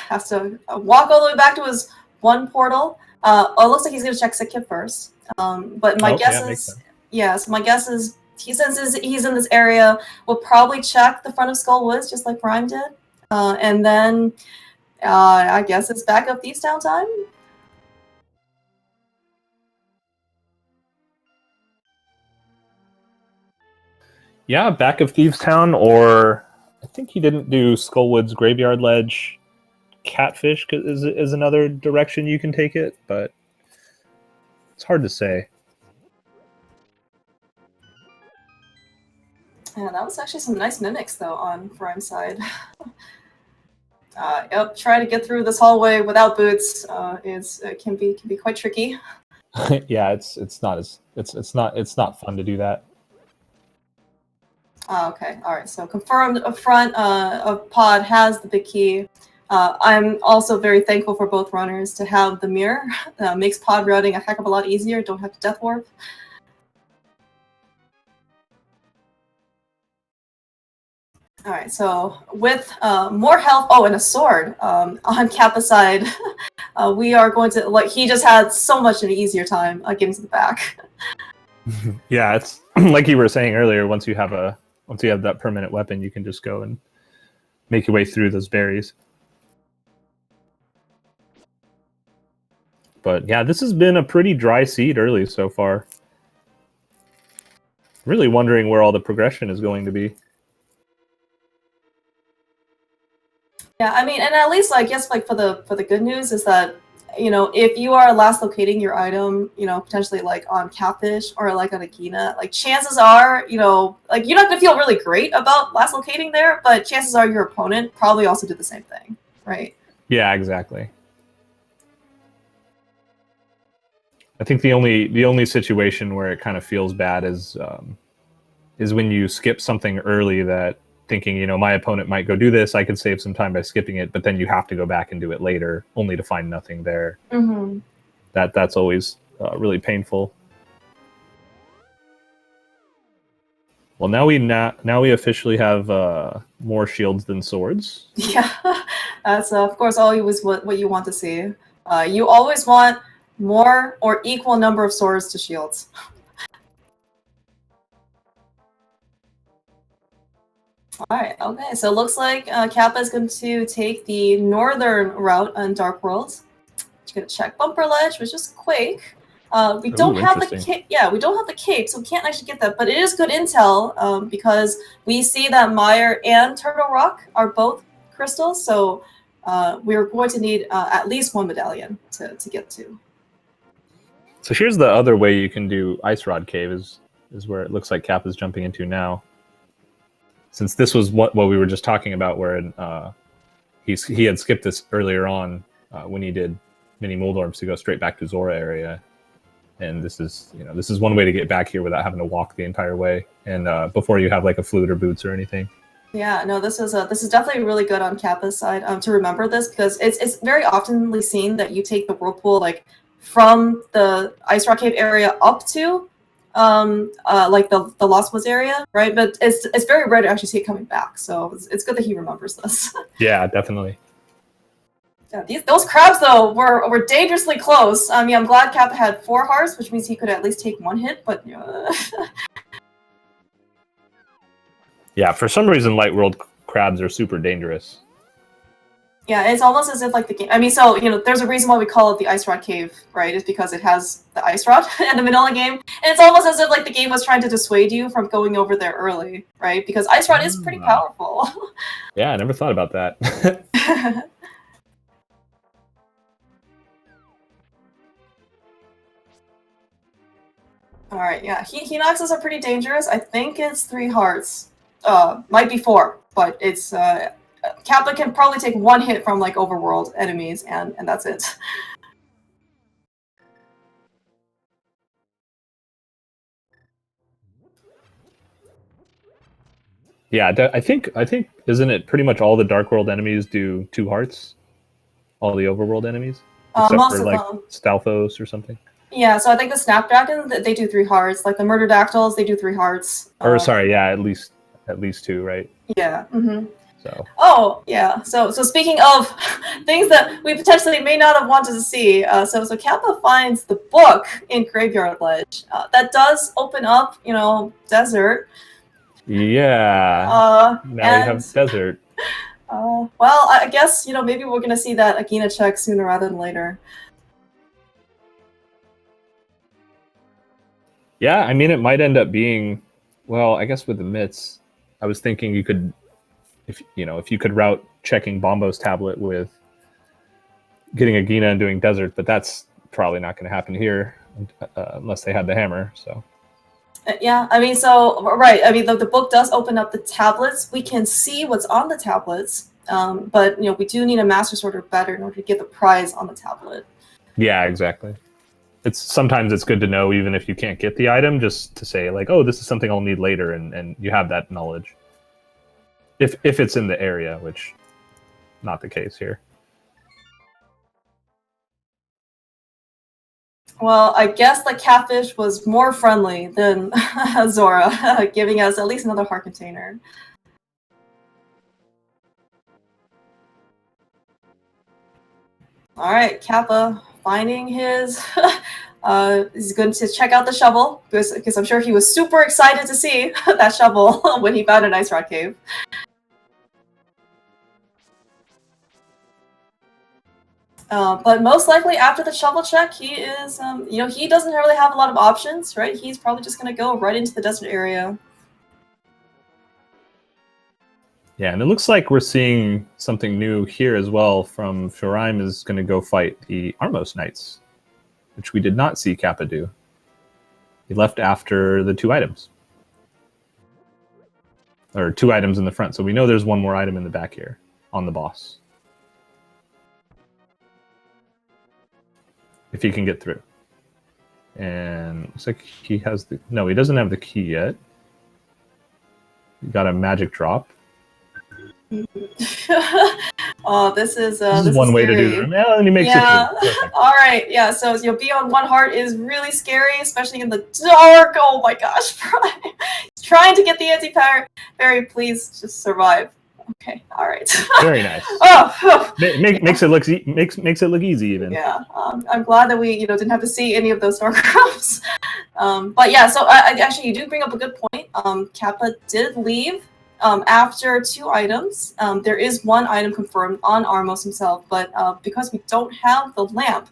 has to walk all the way back to his 1 portal. Oh, it looks like he's gonna check Sick first. But my guess is so my guess is since he's in this area, we'll probably check the front of Skull Woods just like Furaime did, and then I guess it's back up Thieves Town time. Yeah, back of Thieves Town, or I think he didn't do Skullwood's Graveyard Ledge. Catfish is another direction you can take it, but it's hard to say. Yeah, that was actually some nice mimics though on Furaime's side. Yep, trying to get through this hallway without boots can be quite tricky. Yeah, it's not fun to do that. Okay, all right. So confirmed up front of pod has the big key. I'm also very thankful for both runners to have the mirror. Makes pod routing a heck of a lot easier. Don't have to death warp. All right, so with more health, and a sword on Kappa's side, we are going to he just had so much an easier time getting to the back. Yeah, it's like you were saying earlier. Once you have that permanent weapon, you can just go and make your way through those berries. But yeah, this has been a pretty dry seed early so far. Really wondering where all the progression is going to be. Yeah, I mean, and at least I guess for the good news is that if you are last locating your item, potentially on Catfish or on Agina, chances are, you're not gonna feel really great about last locating there, but chances are your opponent probably also did the same thing, right? Yeah, exactly. I think the only situation where it kind of feels bad is when you skip something early that thinking, my opponent might go do this, I could save some time by skipping it, but then you have to go back and do it later, only to find nothing there. Mm-hmm. That's always really painful. Well, now we officially have more shields than swords. Yeah, that's of course always what you want to see. You always want more or equal number of swords to shields. Alright, okay, so it looks like Kappa is going to take the northern route on Dark World. Just gonna check Bumper Ledge, which is Quake. We don't have the cape. Yeah, we don't have the cape, so we can't actually get that. But it is good intel because we see that Mire and Turtle Rock are both crystals, so we're going to need at least one medallion to get to. So here's the other way you can do Ice Rod Cave is where it looks like Kappa is jumping into now. Since this was what we were just talking about, where he had skipped this earlier on when he did mini Moldorms to go straight back to Zora area, and this is one way to get back here without having to walk the entire way, and before you have a flute or boots or anything. Yeah, no, this is definitely really good on Kappa's side to remember this, because it's very oftenly seen that you take the whirlpool from the Ice Rock Cave area up to the Lost Woods area, right? But it's very rare to actually see it coming back, so it's good that he remembers this. Yeah, definitely. Yeah, those crabs though were dangerously close. I mean, I'm glad Kappa had 4 hearts, which means he could at least take 1 hit, but yeah, for some reason Light World crabs are super dangerous. Yeah, it's almost as if the game. I mean, so there's a reason why we call it the Ice Rod Cave, right? It's because it has the ice rod in the middle of the game, and it's almost as if the game was trying to dissuade you from going over there early, right? Because ice rod is pretty powerful. Yeah, I never thought about that. All right, yeah, Hinoxes are pretty dangerous. I think it's 3 hearts. Might be 4, but it's Kappa can probably take 1 hit from overworld enemies, and that's it. Yeah, I think isn't it pretty much all the Dark World enemies do 2 hearts? All the Overworld enemies, except most for of them. Stalfos or something. Yeah, so I think the Snapdragon they do 3 hearts. The Murder Dactyls they do 3 hearts. Or sorry, yeah, at least 2, right? Yeah. Mm-hmm. So. Oh yeah. So speaking of things that we potentially may not have wanted to see, so Kappa finds the book in Graveyard Ledge. That does open up, desert. Yeah. Now we have desert. Well, I guess maybe we're gonna see that Agina check sooner rather than later. Yeah, I mean it might end up being, well, I guess with the myths, I was thinking you could, if you could route checking Bombo's tablet with getting Agina and doing desert, but that's probably not going to happen here unless they had the hammer. So. Yeah, I mean, right. I mean, the book does open up the tablets. We can see what's on the tablets, but we do need a Master Sword or better in order to get the prize on the tablet. Yeah, exactly. sometimes it's good to know, even if you can't get the item, just to say like, oh, this is something I'll need later, and you have that knowledge. If it's in the area, which not the case here. Well, I guess the catfish was more friendly than Zora, giving us at least another heart container. All right, Kappa finding his. He's going to check out the shovel because I'm sure he was super excited to see that shovel when he found an ice rock cave. But most likely after the shovel check, he is, he doesn't really have a lot of options, right? He's probably just going to go right into the desert area. Yeah, and it looks like we're seeing something new here as well from Furaime is going to go fight the Armos Knights, which we did not see Kappa do. He left after the 2 items. Or 2 items in the front, so we know there's one more item in the back here on the boss. If he can get through. And looks like he has the... No, he doesn't have the key yet. He got a magic drop. Oh, this is one way to do it. Yeah, and he makes it through. All right, yeah. So be on 1 heart is really scary, especially in the dark. Oh my gosh, trying to get the anti-parry. Please just survive. Okay, all right. Very nice. Makes it look easy even. Yeah, I'm glad that we didn't have to see any of those dark rooms. But yeah, so actually you do bring up a good point. Kappa did leave. After 2 items, there is 1 item confirmed on Armos himself, but because we don't have the lamp,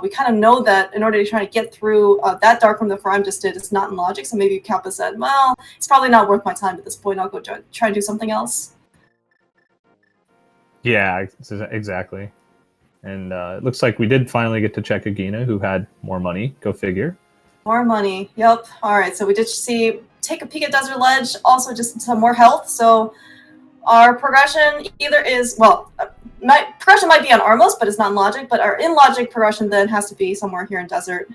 we kind of know that in order to try to get through that dark room that Furaime just did, it's not in logic, so maybe Kappa said, well, it's probably not worth my time at this point, I'll go try and do something else. Yeah, exactly. And it looks like we did finally get to check Agina, who had more money, go figure. More money, yep. All right, so we did take a peek at Desert Ledge, also just some more health. So our progression either is, well, progression might be on Armos, but it's not in logic, but our in logic progression then has to be somewhere here in Desert.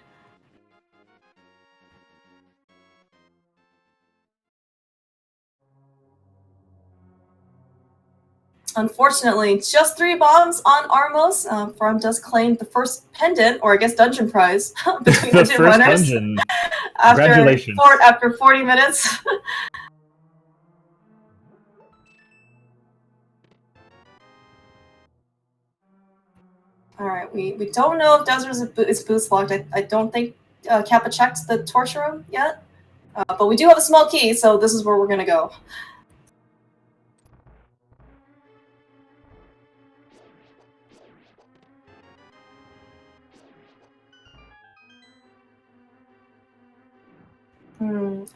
Unfortunately, just 3 bombs on Armos. Furaime does claim the first pendant, or I guess dungeon prize, between the 2 runners. Dungeon. Congratulations. After 40 minutes. All right, we don't know if Desert is boost locked. I don't think Kappa checked the torture room yet, but we do have a small key, so this is where we're gonna go.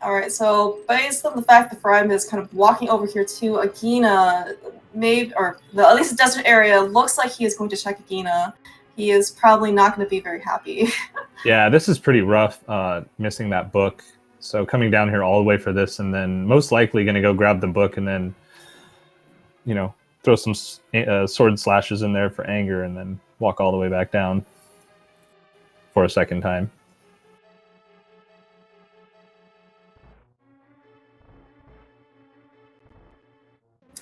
All right, so based on the fact that Furaime is kind of walking over here to Agina, at least the desert area, looks like he is going to check Agina. He is probably not going to be very happy. Yeah, this is pretty rough, missing that book. So coming down here all the way for this, and then most likely going to go grab the book and then, throw some sword slashes in there for anger and then walk all the way back down for a second time.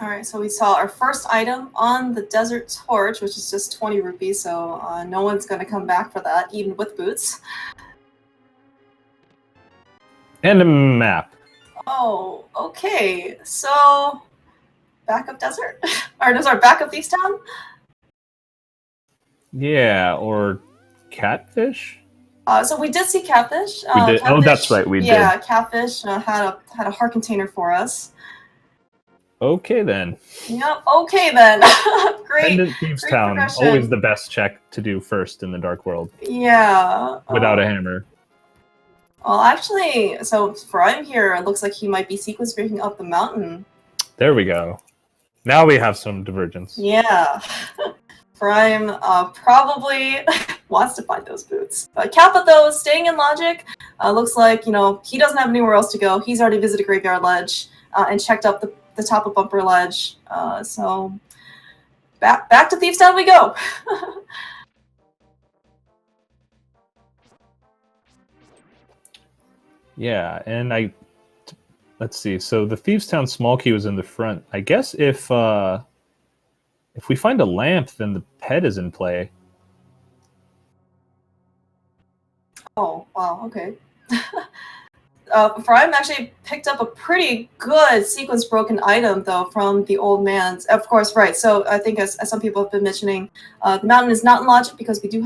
All right, so we saw our first item on the Desert Torch, which is just 20 rupees, so no one's going to come back for that, even with boots. And a map. Oh, okay. So, backup desert? Or, no, sorry, backup Thieves Town? Yeah, or catfish? So we did see catfish. We did. Catfish, oh, that's right, we did. Yeah, catfish had a heart container for us. Okay, then. Yep, okay, then. Great. Pendant Thieves Town, always the best check to do first in the Dark World. Yeah. Without a hammer. Well, actually, so Furaime here, it looks like he might be sequence breaking up the mountain. There we go. Now we have some divergence. Yeah. Furaime probably wants to find those boots. Kappa, though, staying in logic, looks like, he doesn't have anywhere else to go. He's already visited Graveyard Ledge and checked up the top of Bumper Ledge. So back to Thieves Town we go. Yeah, and let's see. So the Thieves Town small key was in the front. I guess if we find a lamp, then the pet is in play. Oh, wow, okay. Furaime actually picked up a pretty good sequence broken item though from the old man's. Of course, right. So I think as some people have been mentioning, the mountain is not in logic because we do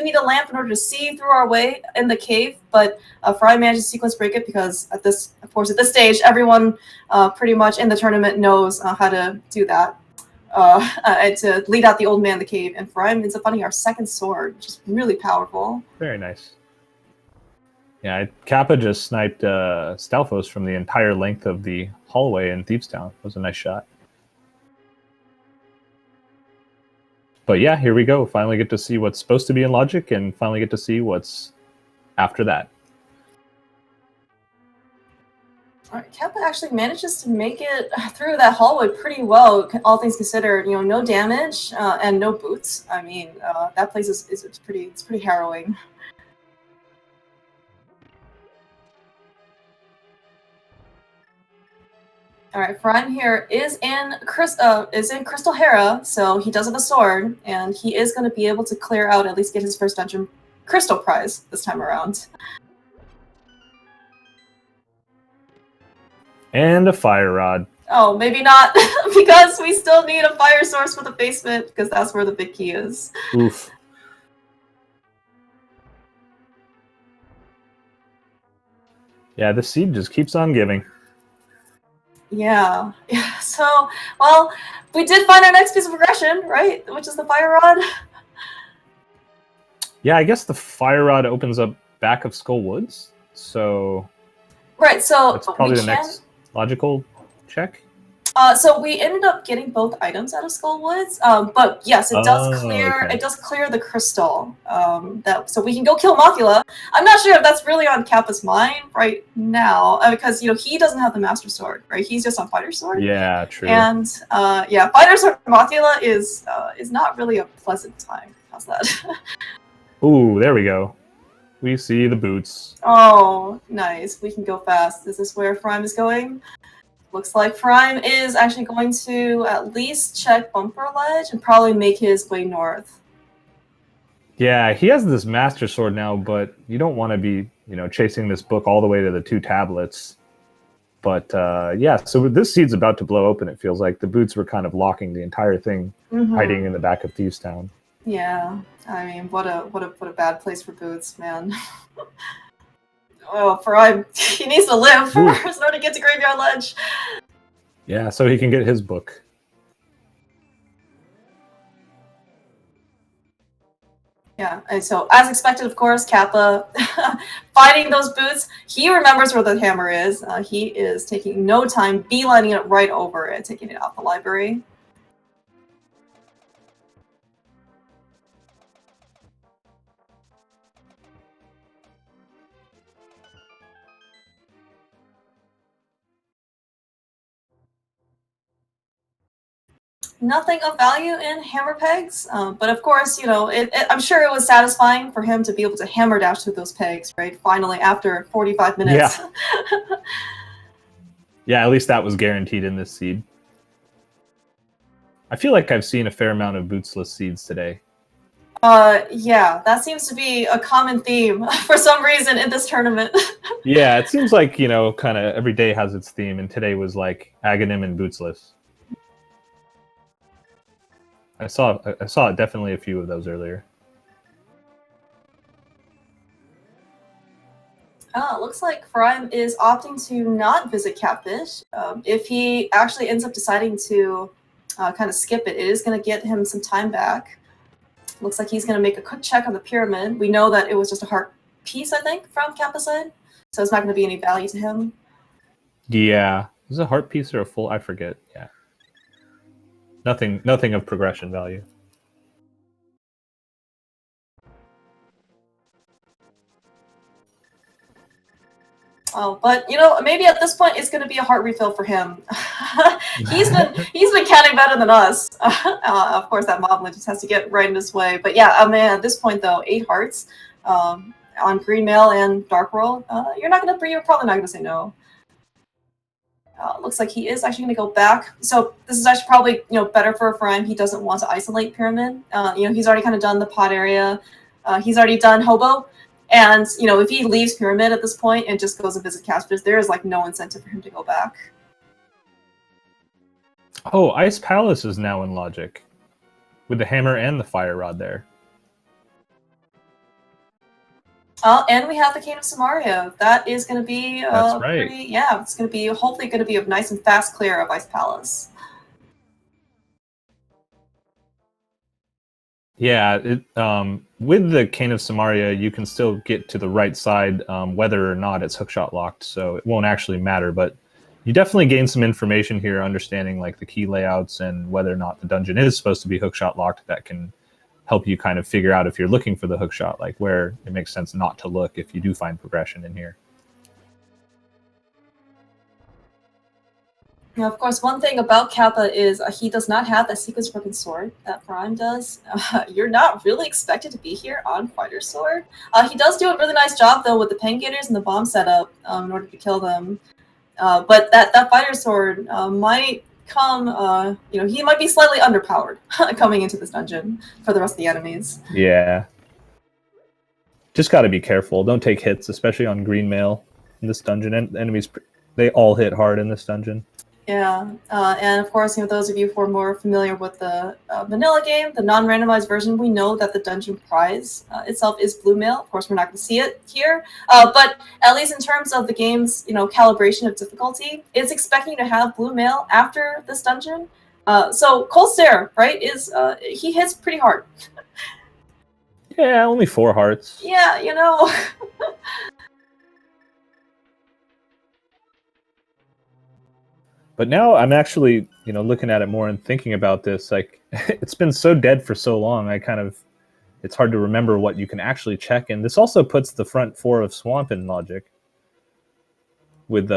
need a lamp in order to see through our way in the cave. But Furaime managed to sequence break it because at this stage, everyone pretty much in the tournament knows how to do that. And to lead out the old man in the cave, and Furaime ends up finding our second sword, which is really powerful. Very nice. Yeah, Kappa just sniped Stalfos from the entire length of the hallway in Thieves Town. It was a nice shot. But yeah, here we go. Finally get to see what's supposed to be in logic, and finally get to see what's after that. All right, Kappa actually manages to make it through that hallway pretty well, all things considered. You know, no damage and no boots. I mean, that place is pretty harrowing. All right, Furaime here is in Crystal Hera, so he does have a sword, and he is going to be able to clear out, at least get his first dungeon crystal prize this time around. And a fire rod. Oh, maybe not, because we still need a fire source for the basement, because that's where the big key is. Oof. Yeah, the seed just keeps on giving. Yeah. So, well, we did find our next piece of progression, right? Which is the fire rod. Yeah, I guess the fire rod opens up back of Skull Woods, so right. So that's probably the next logical check. So we ended up getting both items out of Skull Woods, but yes, it does clear. Okay. It does clear the crystal. So we can go kill Mothula. I'm not sure if that's really on Kappa's mind right now, because he doesn't have the Master Sword, right? He's just on Fighter Sword. Yeah, true. And yeah, Fighter Sword Mothula is not really a pleasant time. How's that? Ooh, there we go. We see the boots. Oh, nice. We can go fast. Is this where Furaime is going? Looks like Furaime is actually going to at least check Bumper Ledge and probably make his way north. Yeah, he has this Master Sword now, but you don't want to be, chasing this book all the way to the 2 tablets. But yeah, so this seed's about to blow open, it feels like. The boots were kind of locking the entire thing, hiding in the back of Thieves Town. Yeah, I mean, what a bad place for boots, man. Oh, Furaime, he needs to live first in order to get to Graveyard Ledge. Yeah, so he can get his book. Yeah, and so as expected, of course, Kappa fighting those boots. He remembers where the hammer is. He is taking no time, beelining it right over it, taking it out the library. Nothing of value in hammer pegs, but of course, I'm sure it was satisfying for him to be able to hammer dash through those pegs, right? Finally, after 45 minutes. Yeah. Yeah, at least that was guaranteed in this seed. I feel like I've seen a fair amount of bootsless seeds today. Yeah, that seems to be a common theme for some reason in this tournament. Yeah, it seems like, kind of every day has its theme, and today was like Aghanim and bootsless. I saw definitely a few of those earlier. It looks like Furaime is opting to not visit Catfish. If he actually ends up deciding to kind of skip it, it is going to get him some time back. Looks like he's going to make a quick check on the pyramid. We know that it was just a heart piece, I think, from Kappa's side, so it's not going to be any value to him. Yeah, is it a heart piece or a full? I forget. Yeah. Nothing of progression value. Oh, but maybe at this point it's going to be a heart refill for him. he's been counting better than us. Of course, that moblin just has to get right in his way. But yeah, man, at this point though, 8 hearts. on Green Mail and Dark World, you're probably not gonna say no. Looks like he is actually going to go back. So this is actually probably better for Furaime. He doesn't want to isolate Pyramid. He's already kind of done the pod area. He's already done Hobo, and if he leaves Pyramid at this point and just goes to visit Caspers, there is like no incentive for him to go back. Oh, Ice Palace is now in Logic, with the hammer and the fire rod there. And we have the Cane of Samaria. That is going to be That's right. it's going to be hopefully going to be a nice and fast clear of Ice Palace. Yeah, with the Cane of Samaria, you can still get to the right side whether or not it's hookshot locked, so it won't actually matter. But you definitely gain some information here, understanding like the key layouts and whether or not the dungeon is supposed to be hookshot locked. That can help you kind of figure out if you're looking for the hookshot, like where it makes sense not to look if you do find progression in here. Now, of course, one thing about Kappa is he does not have that sequence broken sword that Perrine does. You're not really expected to be here on Fighter Sword. He does do a really nice job, though, with the pen gators and the bomb setup in order to kill them. But that Fighter Sword might come, he might be slightly underpowered coming into this dungeon for the rest of the enemies. Yeah. Just got to be careful. Don't take hits, especially on Green Mail in this dungeon. Enemies, they all hit hard in this dungeon. Yeah, and of course, those of you who are more familiar with the vanilla game, the non-randomized version, we know that the dungeon prize itself is blue mail. Of course, we're not going to see it here, but at least in terms of the game's calibration of difficulty, it's expecting to have blue mail after this dungeon. So Cold Stare, right, he hits pretty hard. Yeah, only 4 hearts. Yeah, But now I'm actually, looking at it more and thinking about this. Like, it's been so dead for so long. It's hard to remember what you can actually check. And this also puts the front 4 of Swamp in Logic with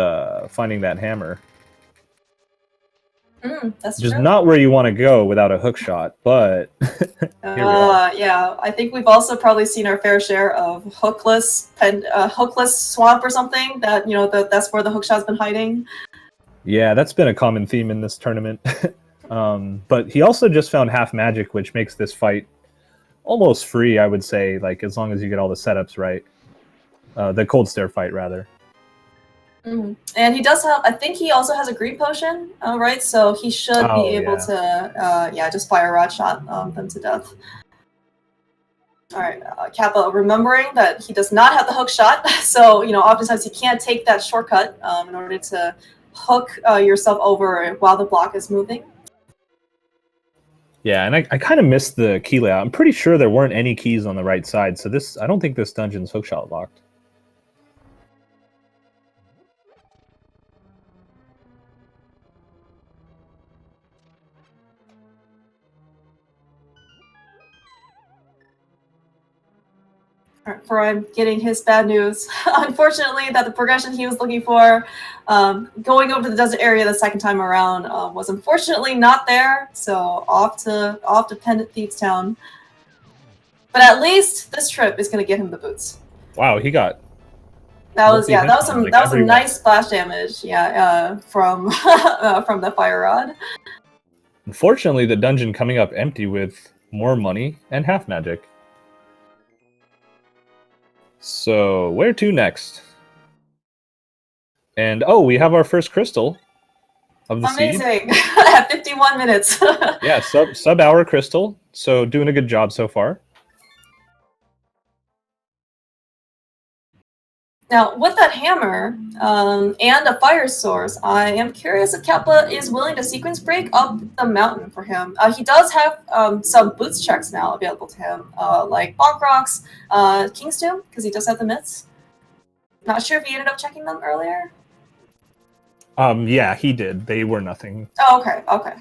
finding that hammer. That's just true. Not where you want to go without a hook shot, but here we are. Yeah, I think we've also probably seen our fair share of hookless swamp or something. That's where the hook shot's been hiding. Yeah, that's been a common theme in this tournament. But he also just found half magic, which makes this fight almost free, I would say, like as long as you get all the setups right. The Cold Stare fight, rather. And he does have, I think he also has a green potion, right? So he should be able to, just fire rod shot them to death. All right, Kappa, remembering that he does not have the hook shot, so oftentimes he can't take that shortcut in order to hook yourself over while the block is moving. Yeah, and I kind of missed the key layout. I'm pretty sure there weren't any keys on the right side, so I don't think this dungeon's hookshot locked. For him getting his bad news. Unfortunately, that the progression he was looking for, going over to the desert area the second time around, was unfortunately not there. So off to Pendant Thieves Town. But at least this trip is going to get him the boots. Wow, he got. That was some nice splash damage. Yeah, from from the fire rod. Unfortunately, the dungeon coming up empty with more money and half magic. So, where to next? And, we have our first crystal of the seed. Amazing! At 51 minutes. Yeah, sub-hour crystal. So, doing a good job so far. Now, with that hammer and a fire source, I am curious if Kappa is willing to sequence break up the mountain for him. He does have some boots checks now available to him, like Bonk Rocks, King's Tomb, because he does have the myths. Not sure if he ended up checking them earlier. Yeah, he did. They were nothing. Oh, okay.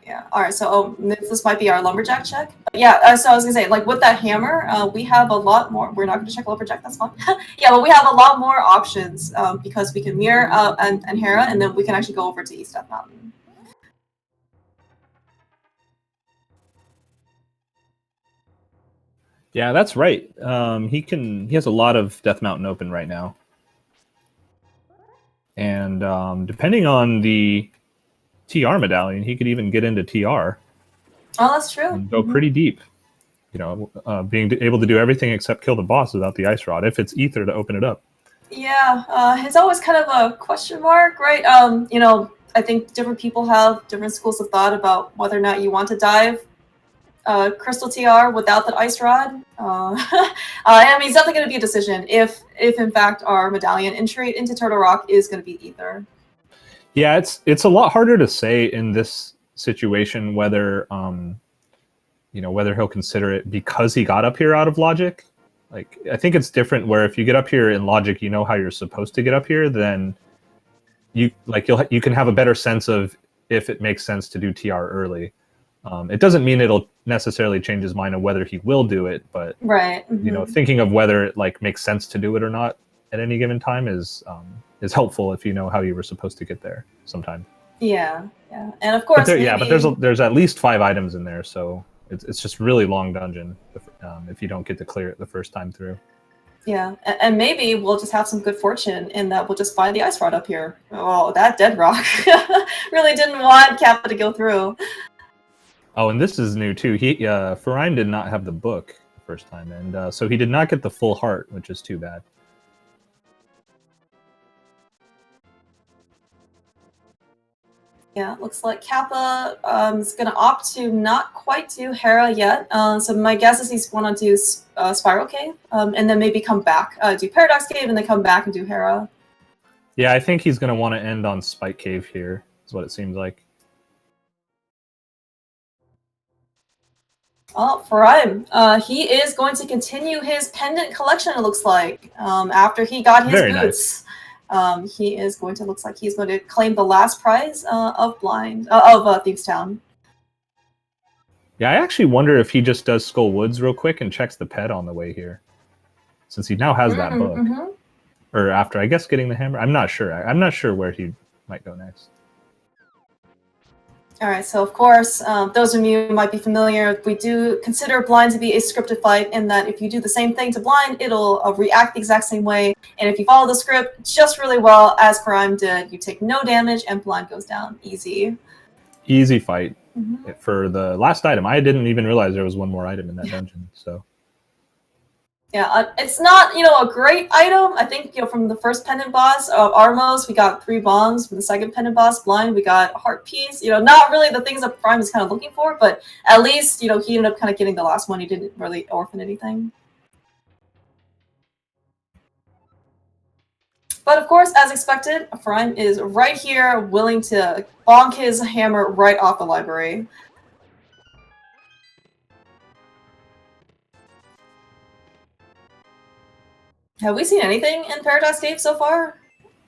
Yeah, all right, so this might be our lumberjack check. But yeah, so I was gonna say, like with that hammer, we have a lot more. We're not gonna check lumberjack, that's fine. Yeah, but we have a lot more options because we can mirror and Hera, and then we can actually go over to East Death Mountain. Yeah, that's right. He has a lot of Death Mountain open right now. And depending on the TR medallion, he could even get into TR. Oh, that's true. And go pretty deep. You know, being able to do everything except kill the boss without the ice rod, if it's ether to open it up. Yeah, it's always kind of a question mark, right? You know, I think different people have different schools of thought about whether or not you want to dive Crystal TR without the ice rod. I mean, it's definitely going to be a decision if in fact our medallion entry into Turtle Rock is going to be ether. Yeah, it's a lot harder to say in this situation whether you know, whether he'll consider it because he got up here out of logic. Like, I think it's different where if you get up here in logic, you know how you're supposed to get up here, then you can have a better sense of if it makes sense to do TR early. It doesn't mean it'll necessarily change his mind on whether he will do it, but right. You know, thinking of whether it like makes sense to do it or not at any given time is helpful if you know how you were supposed to get there sometime. Yeah, yeah, and of course, but there's at least 5 items in there, so it's just really long dungeon if you don't get to clear it the first time through. Yeah, and maybe we'll just have some good fortune in that we'll just find the ice rod up here. Oh, that dead rock really didn't want Kappa to go through. Oh, and this is new too. Furaime did not have the book the first time, and so he did not get the full heart, which is too bad. Yeah, looks like Kappa is going to opt to not quite do Hera yet. So my guess is he's going to do Spiral Cave, and then maybe come back, do Paradox Cave, and then come back and do Hera. Yeah, I think he's going to want to end on Spike Cave here, is what it seems like. Oh, Furaime. He is going to continue his pendant collection, it looks like, after he got his Very boots. Nice. He is going to, looks like he's going to claim the last prize of Thieves Town. Yeah, I actually wonder if he just does Skull Woods real quick and checks the pet on the way here, since he now has that book. Or after, I guess, getting the hammer. I'm not sure. I'm not sure where he might go next. All right, so of course, those of you who might be familiar, we do consider blind to be a scripted fight in that if you do the same thing to blind, it'll react the exact same way. And if you follow the script just really well, as Perrine did, you take no damage and blind goes down. Easy. Easy fight. For the last item. I didn't even realize there was one more item in that dungeon, so... Yeah, it's not, you know, a great item. I think, you know, from the first pendant boss of Armos, we got 3 bombs. From the second pendant boss, Blind, we got Heart Piece. You know, not really the things that Prime is kind of looking for, but at least, you know, he ended up kind of getting the last one. He didn't really orphan anything. But of course, as expected, Prime is right here, willing to bonk his hammer right off the library. Have we seen anything in Paradox Cave so far?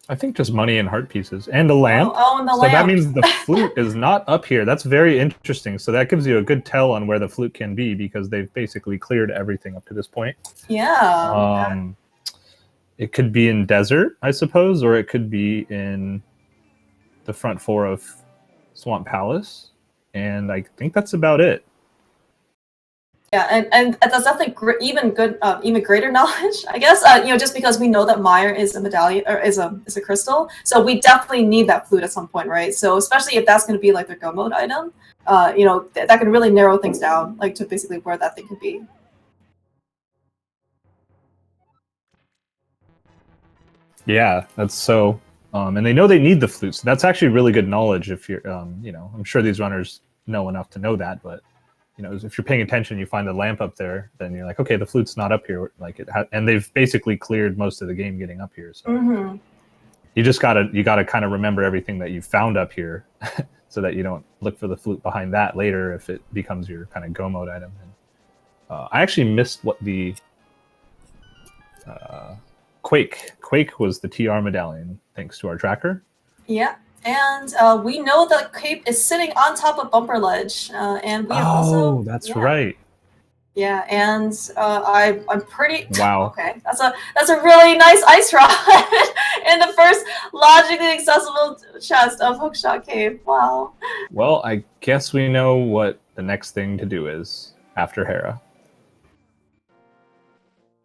I think just money and heart pieces. And a lamp. Oh, and the lamp. So that means the flute is not up here. That's very interesting. So that gives you a good tell on where the flute can be, because they've basically cleared everything up to this point. Yeah. It could be in desert, I suppose, or it could be in the front 4 of Swamp Palace. And I think that's about it. Yeah, and that's definitely even greater knowledge, I guess. You know, just because we know that Meyer is a medallion or is a crystal, so we definitely need that flute at some point, right? So especially if that's going to be like their go mode item, you know, that can really narrow things down, like to basically where that thing could be. Yeah, that's so. And they know they need the flute, so that's actually really good knowledge. If you're, you know, I'm sure these runners know enough to know that, but. You know, if you're paying attention, you find the lamp up there, then you're like, okay, the flute's not up here. Like and they've basically cleared most of the game getting up here. So you just gotta kind of remember everything that you found up here, so that you don't look for the flute behind that later if it becomes your kind of go mode item. And, I actually missed what the Quake was the TR medallion, thanks to our tracker. Yeah. And we know that Cape is sitting on top of Bumper Ledge, and we also. That's right. Yeah, and I'm pretty. Wow. Okay, that's a really nice ice rod in the first logically accessible chest of Hookshot Cave. Wow. Well, I guess we know what the next thing to do is after Hera.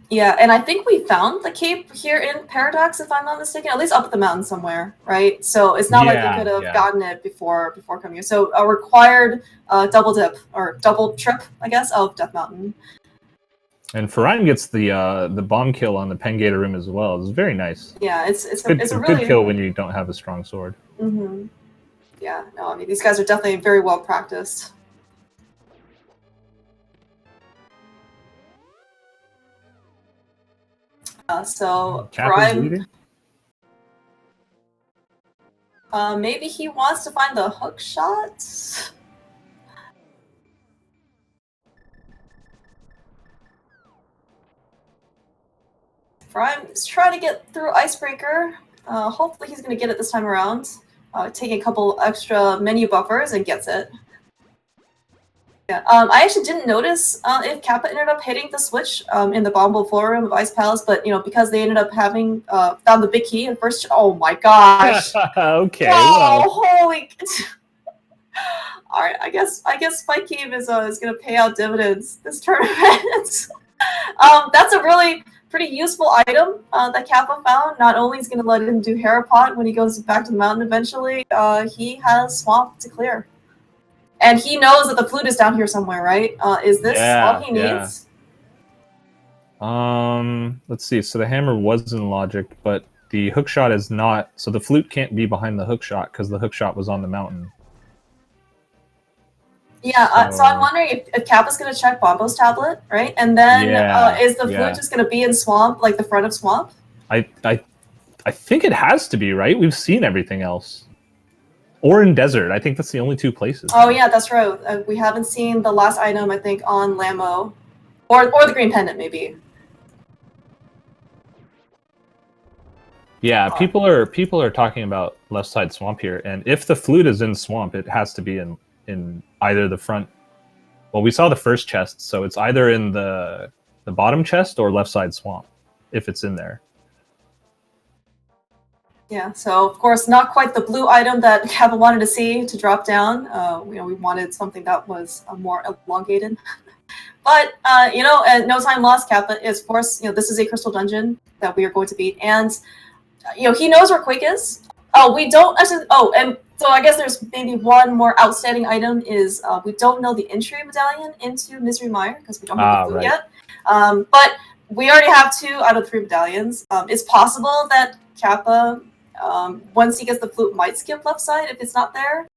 Yeah, and I think we found the cape here in Paradox, if I'm not mistaken, at least up the mountain somewhere, right? So it's not like they could have gotten it before coming here. So a required double dip or double trip, I guess, of Death Mountain. And Furaime gets the bomb kill on the Pengator room as well. It's very nice. Yeah, it's a good kill when you don't have a strong sword. Mm-hmm. Yeah, no, I mean these guys are definitely very well practiced. So Prime, maybe he wants to find the hook shot. Prime is trying to get through Icebreaker. Hopefully he's going to get it this time around. Taking a couple extra menu buffers and gets it. Yeah, I actually didn't notice if Kappa ended up hitting the switch in the Bombo Forum of Ice Palace, but because they ended up having found the big key at first. Oh my gosh! Okay. Wow! Holy! All right, I guess Spike Cave is going to pay out dividends this tournament. That's a really pretty useful item that Kappa found. Not only is going to let him do Harapot when he goes back to the mountain eventually, he has Swamp to clear. And he knows that the flute is down here somewhere, right? Is this all he needs? Let's see. So the hammer was in logic, but the hookshot is not. So the flute can't be behind the hookshot because the hookshot was on the mountain. Yeah, so I'm wondering if Kappa's going to check Bombo's tablet, right? And then is the flute just going to be in Swamp, like the front of Swamp? I think it has to be, right? We've seen everything else. Or in Desert. I think that's the only two places. Oh, yeah, that's right. We haven't seen the last item, I think, on Lamo. Or the Green Pendant, maybe. Yeah, people are talking about left side Swamp here. And if the flute is in Swamp, it has to be in either the front. Well, we saw the first chest, so it's either in the bottom chest or left side Swamp, if it's in there. Yeah, so of course not quite the blue item that Kappa wanted to see to drop down. We wanted something that was more elongated. But and no time lost. Kappa is, of course, this is a crystal dungeon that we are going to beat, and he knows where Quake is. Oh, we don't actually. Oh, and so I guess there's maybe one more outstanding item is we don't know the entry medallion into Misery Mire because we don't have the flute yet. But we already have 2 out of 3 medallions. It's possible that Kappa, once he gets the flute, might skip left side if it's not there.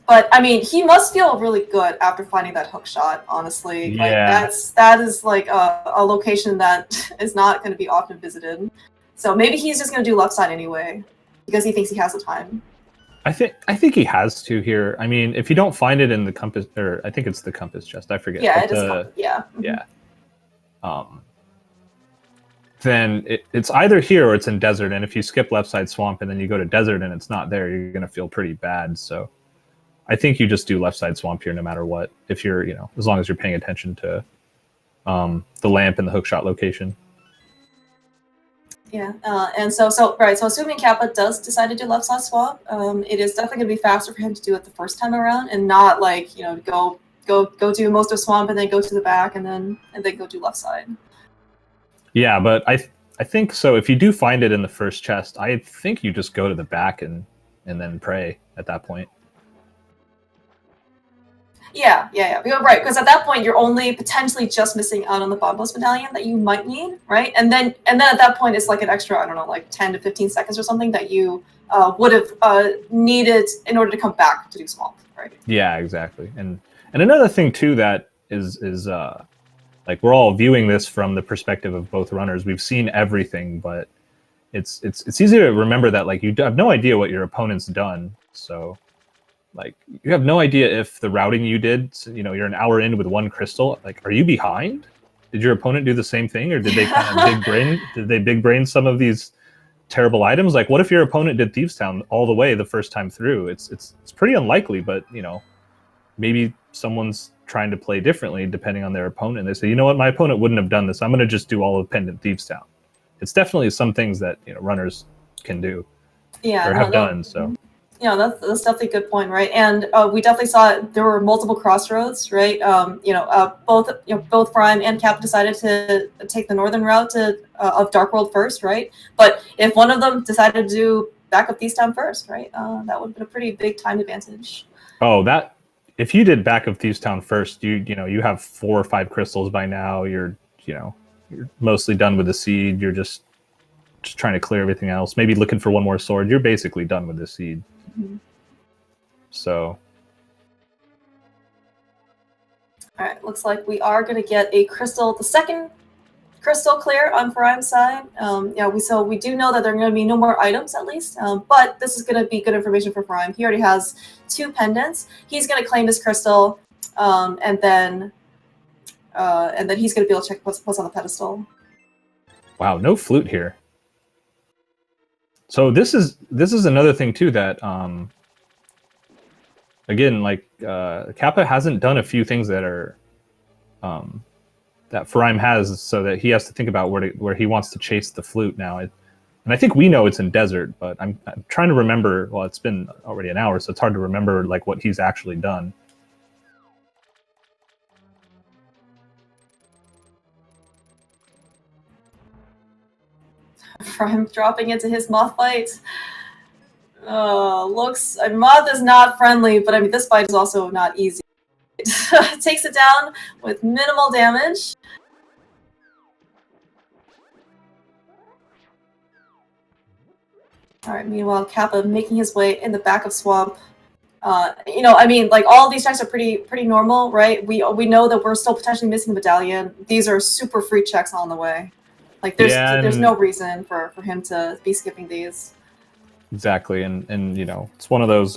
But I mean, he must feel really good after finding that hook shot. Honestly, yeah. that is like a location that is not going to be often visited. So maybe he's just going to do left side anyway because he thinks he has the time. I think he has to here. I mean, if you don't find it in the compass, or I think it's the compass chest. I forget. Yeah, it is. Yeah. Yeah. Then it's either here or it's in Desert. And if you skip left side Swamp and then you go to Desert and it's not there, you're gonna feel pretty bad. So I think you just do left side Swamp here no matter what. If you're as long as you're paying attention to the lamp and the hookshot location. Yeah, and so assuming Kappa does decide to do left side Swamp, it is definitely going to be faster for him to do it the first time around, and not like go do most of Swamp and then go to the back and then go do left side. Yeah, but I think so. If you do find it in the first chest, I think you just go to the back and then pray at that point. Yeah, you're right, because at that point you're only potentially just missing out on the Bombos medallion that you might need, right? And then at that point it's like an extra, I don't know, like 10 to 15 seconds or something that you would have needed in order to come back to do Swamp, right? Yeah, exactly. And another thing too that is like we're all viewing this from the perspective of both runners. We've seen everything, but it's easy to remember that like you have no idea what your opponent's done, so. Like, you have no idea if the routing you did, you're an hour in with 1 crystal. Like, are you behind? Did your opponent do the same thing? Or did they kind of big brain? Did they big brain some of these terrible items? Like, what if your opponent did Thieves Town all the way the first time through? It's pretty unlikely, but, maybe someone's trying to play differently depending on their opponent. They say, you know what, my opponent wouldn't have done this. I'm going to just do all of Pendant Thieves Town. It's definitely some things that, runners can do or have done, so. you know, that's definitely a good point, right? And we definitely saw there were multiple crossroads, right? Both Furaime and Kappa decided to take the northern route of Dark World first, right? But if one of them decided to do backup Thieves Town first, right, that would have been a pretty big time advantage. Oh, that if you did back of Thieves Town first, you have 4 or 5 crystals by now. You're mostly done with the seed. You're just trying to clear everything else. Maybe looking for one more sword. You're basically done with the seed. Mm-hmm. So, all right, looks like we are going to get a crystal, the second crystal clear on Furaime's side. So we do know that there are going to be no more items at least, but this is going to be good information for Furaime. He already has 2 pendants. He's going to claim his crystal, and then he's going to be able to check what's on the pedestal. Wow, no flute here. So this is another thing too that again, like Kappa hasn't done a few things that are that Furaime has, so that he has to think about where he wants to chase the flute now. And I think we know it's in desert, but I'm trying to remember. Well, it's been already an hour, so it's hard to remember like what he's actually done. Furaime dropping into his moth fight. Moth is not friendly, but I mean this fight is also not easy. It takes it down with minimal damage. All right. Meanwhile, Kappa making his way in the back of swamp. All these checks are pretty normal, right? We know that we're still potentially missing the medallion. These are super free checks on the way. Like there's no reason for him to be skipping these. Exactly, and it's one of those.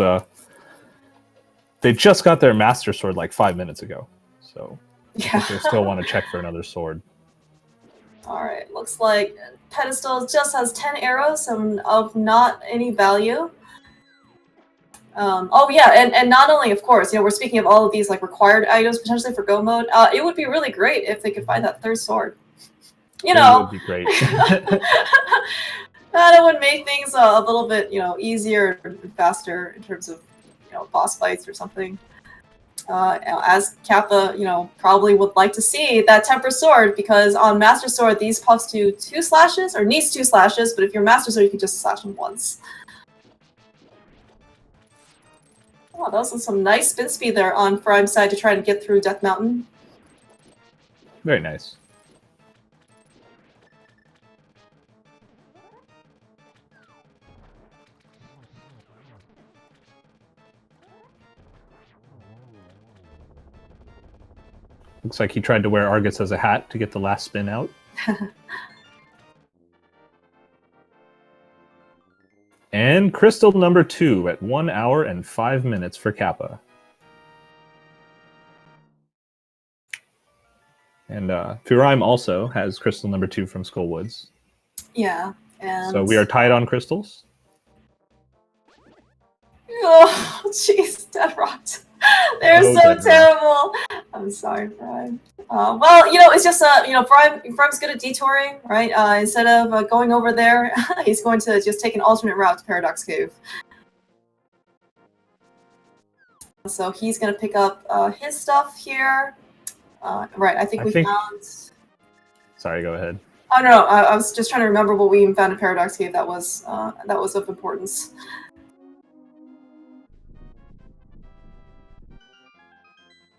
They just got their master sword like 5 minutes ago, so I think they still want to check for another sword. All right, looks like pedestal just has 10 arrows, of not any value. And not only, of course, we're speaking of all of these like required items potentially for go mode. It would be really great if they could find that 3rd sword. It would be great. That would make things a little bit, easier and faster in terms of, boss fights or something. As Kappa, probably would like to see that temper sword, because on Master Sword, these puffs to 2 slashes, or needs 2 slashes, but if you're Master Sword, you can just slash them once. Oh, that was some nice spin speed there on Furaime's side to try to get through Death Mountain. Very nice. Looks like he tried to wear Argus as a hat to get the last spin out. And crystal number 2 at 1 hour and 5 minutes for Kappa. And Furaime also has crystal number 2 from Skullwoods. Yeah, and so we are tied on crystals. Oh, jeez, Dead Rocked. They're so terrible. I'm sorry, Furaime. It's just Furaime's good at detouring, right? Instead of going over there, he's going to just take an alternate route to Paradox Cave. So he's going to pick up his stuff here. Right, I think we found... Sorry, go ahead. Oh, no, I was just trying to remember what we even found in Paradox Cave that was of importance.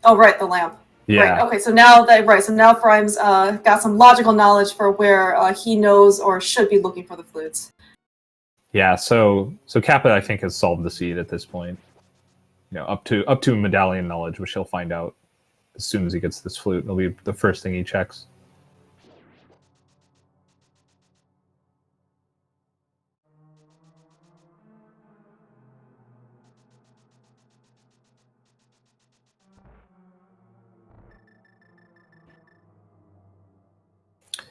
Oh, right, the lamp. Yeah. Right. Okay. So now Furaime's got some logical knowledge for where he knows or should be looking for the flutes. Yeah. So Kappa, I think, has solved the seed at this point. Up to medallion knowledge, which he'll find out as soon as he gets this flute. It'll be the first thing he checks.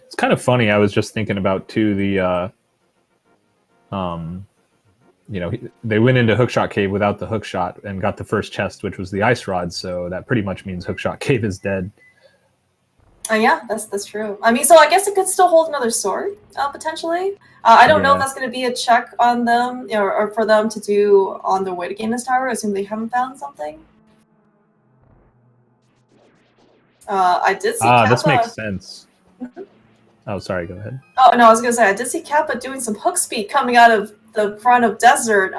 It's kind of funny. I was just thinking about too the they went into Hookshot Cave without the hookshot and got the first chest, which was the ice rod. So that pretty much means Hookshot Cave is dead. Yeah, that's true. I mean, so I guess it could still hold another sword, potentially. I don't know if that's going to be a check on them, or for them to do on their way to gain this tower. I assume they haven't found something. I did see Kappa. This makes sense. Oh, sorry, go ahead. Oh, no, I was going to say, I did see Kappa doing some hook speed coming out of the front of Desert.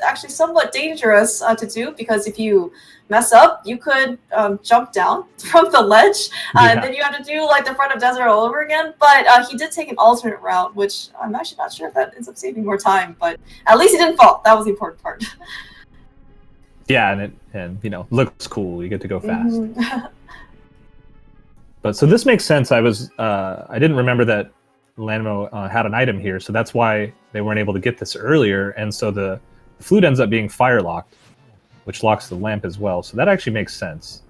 Actually somewhat dangerous to do, because if you mess up, you could jump down from the ledge, and then you have to do like the front of Desert all over again. But he did take an alternate route, which I'm actually not sure if that ends up saving more time, but at least he didn't fall. That was the important part. Yeah, and you know, looks cool. You get to go fast. But so this makes sense. I didn't remember that Lanmo had an item here, so that's why they weren't able to get this earlier. And so the flute ends up being fire locked, which locks the lamp as well. So that actually makes sense.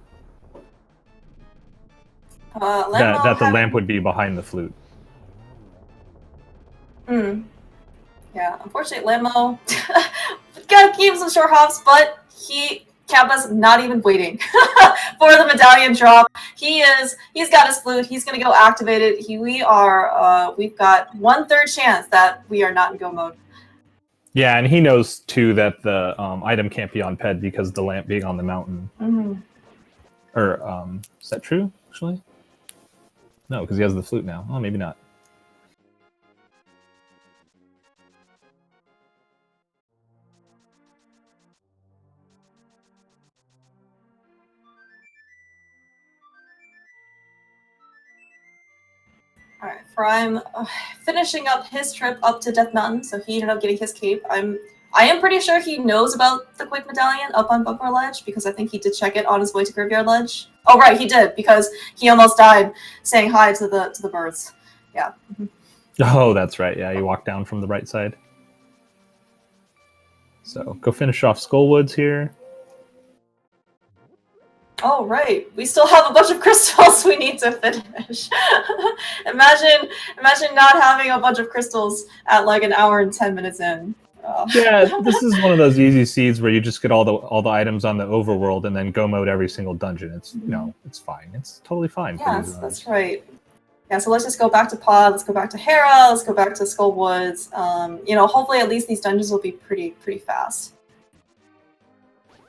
That the lamp would be behind the flute. Yeah, unfortunately, Lanmo gotta keep some short hops, but Kappa's not even waiting for the medallion drop. He's got his flute. He's gonna go activate it. We've got 1/3 chance that we are not in go mode. Yeah, and he knows too that the item can't be on Ped because of the lamp being on the mountain. Or is that true? Actually, no, because he has the flute now. Oh, maybe not. All right, Furaime finishing up his trip up to Death Mountain, so he ended up getting his cape. I am pretty sure he knows about the Quick Medallion up on Bumper Ledge, because I think he did check it on his way to Graveyard Ledge. Oh, right, he did, because he almost died saying hi to the birds. Yeah. Oh, that's right. Yeah, you walk down from the right side. So go finish off Skullwoods here. Oh, right. We still have a bunch of crystals we need to finish. Imagine not having a bunch of crystals at like an hour and 10 minutes in. Yeah, this is one of those easy seeds where you just get all the items on the overworld and then go mode every single dungeon. It's it's fine. It's totally fine. Yes, that's right. Yeah, so let's just go back to Pod. Let's go back to Hera. Let's go back to Skullwoods. Hopefully at least these dungeons will be pretty fast.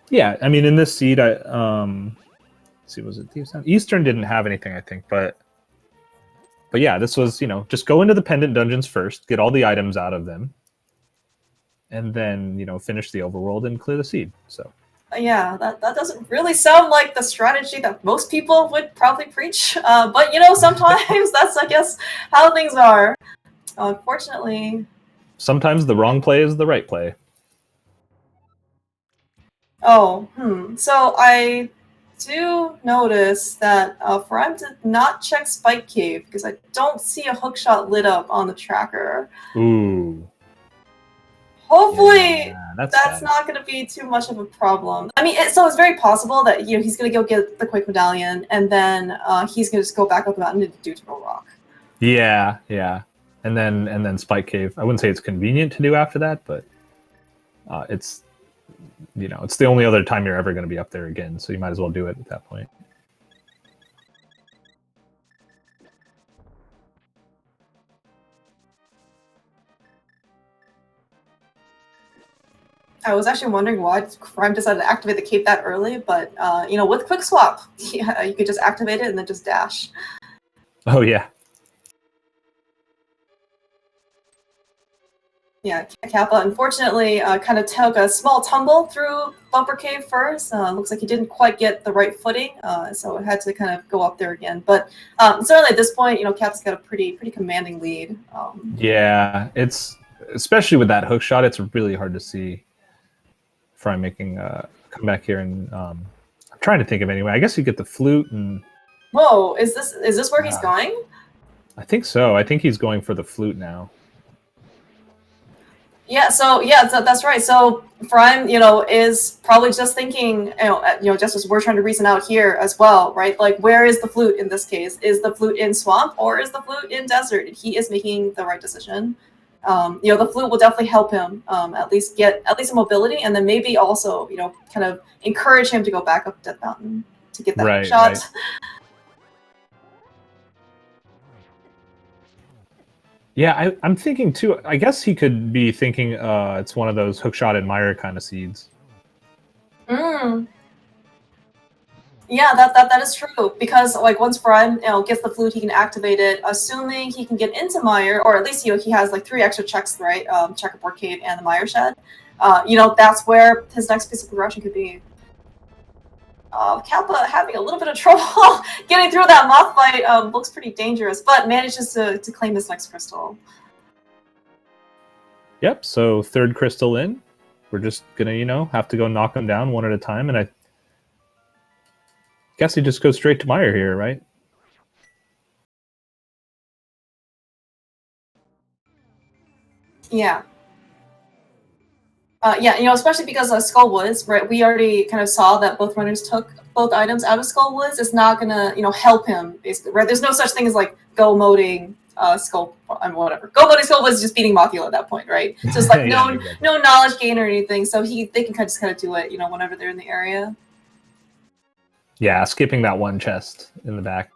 Yeah, I mean, in this seed, let's see, was it Thieves Town? Eastern didn't have anything, I think, but yeah, this was, just go into the pendant dungeons first, get all the items out of them, and then, finish the overworld and clear the seed. So yeah, that doesn't really sound like the strategy that most people would probably preach, but sometimes that's, I guess, how things are. Unfortunately, sometimes the wrong play is the right play. So I do notice that Furaime did not check Spike Cave, because I don't see a hookshot lit up on the tracker. Ooh. Hopefully, that's not going to be too much of a problem. I mean, so it's very possible that he's going to go get the Quick Medallion, and then he's going to just go back up the mountain and do Turtle Rock. Yeah, and then Spike Cave. I wouldn't say it's convenient to do after that, but it's it's the only other time you're ever going to be up there again, so you might as well do it at that point. I was actually wondering why Furaime decided to activate the cape that early, but with Quick Swap, you could just activate it and then just dash. Oh yeah. Yeah, Kappa unfortunately kind of took a small tumble through Bumper Cave first. Looks like he didn't quite get the right footing, so it had to kind of go up there again. But certainly at this point, Kappa's got a pretty commanding lead. Yeah, it's especially with that hook shot, it's really hard to see Furaime making a comeback here. And I'm trying to think of anyway. I guess you get the flute and. Whoa! Is this where he's going? I think so. I think he's going for the flute now. Yeah, that's right. So Furaime, is probably just thinking, just as we're trying to reason out here as well, right? Like, where is the flute in this case? Is the flute in swamp or is the flute in desert? And he is making the right decision. The flute will definitely help him at least get a mobility, and then maybe also, kind of encourage him to go back up Death Mountain to get that shot. Right. Yeah, I'm thinking too. I guess he could be thinking it's one of those hookshot admire kind of seeds. Mm. Yeah, that is true. Because like once Furaime, gets the flute, he can activate it. Assuming he can get into Mire, or at least he has like 3 extra checks, right? Checkerboard Cave and the Mire Shed. That's where his next piece of progression could be. Kappa having a little bit of trouble getting through that moth fight. Looks pretty dangerous, but manages to claim his next crystal. Yep. So 3rd crystal in. We're just gonna, have to go knock them down one at a time, and I guess he just goes straight to Mire here, right? Yeah. Yeah, especially because Skullwoods, right? We already kind of saw that both runners took both items out of Skullwoods. It's not gonna, help him basically, right? There's no such thing as like go moding Skull, whatever. Go moding Skullwoods is just beating Mothula at that point, right? So it's like Yeah, exactly. no knowledge gain or anything. So they can just kind of do it, whenever they're in the area. Yeah, skipping that one chest in the back.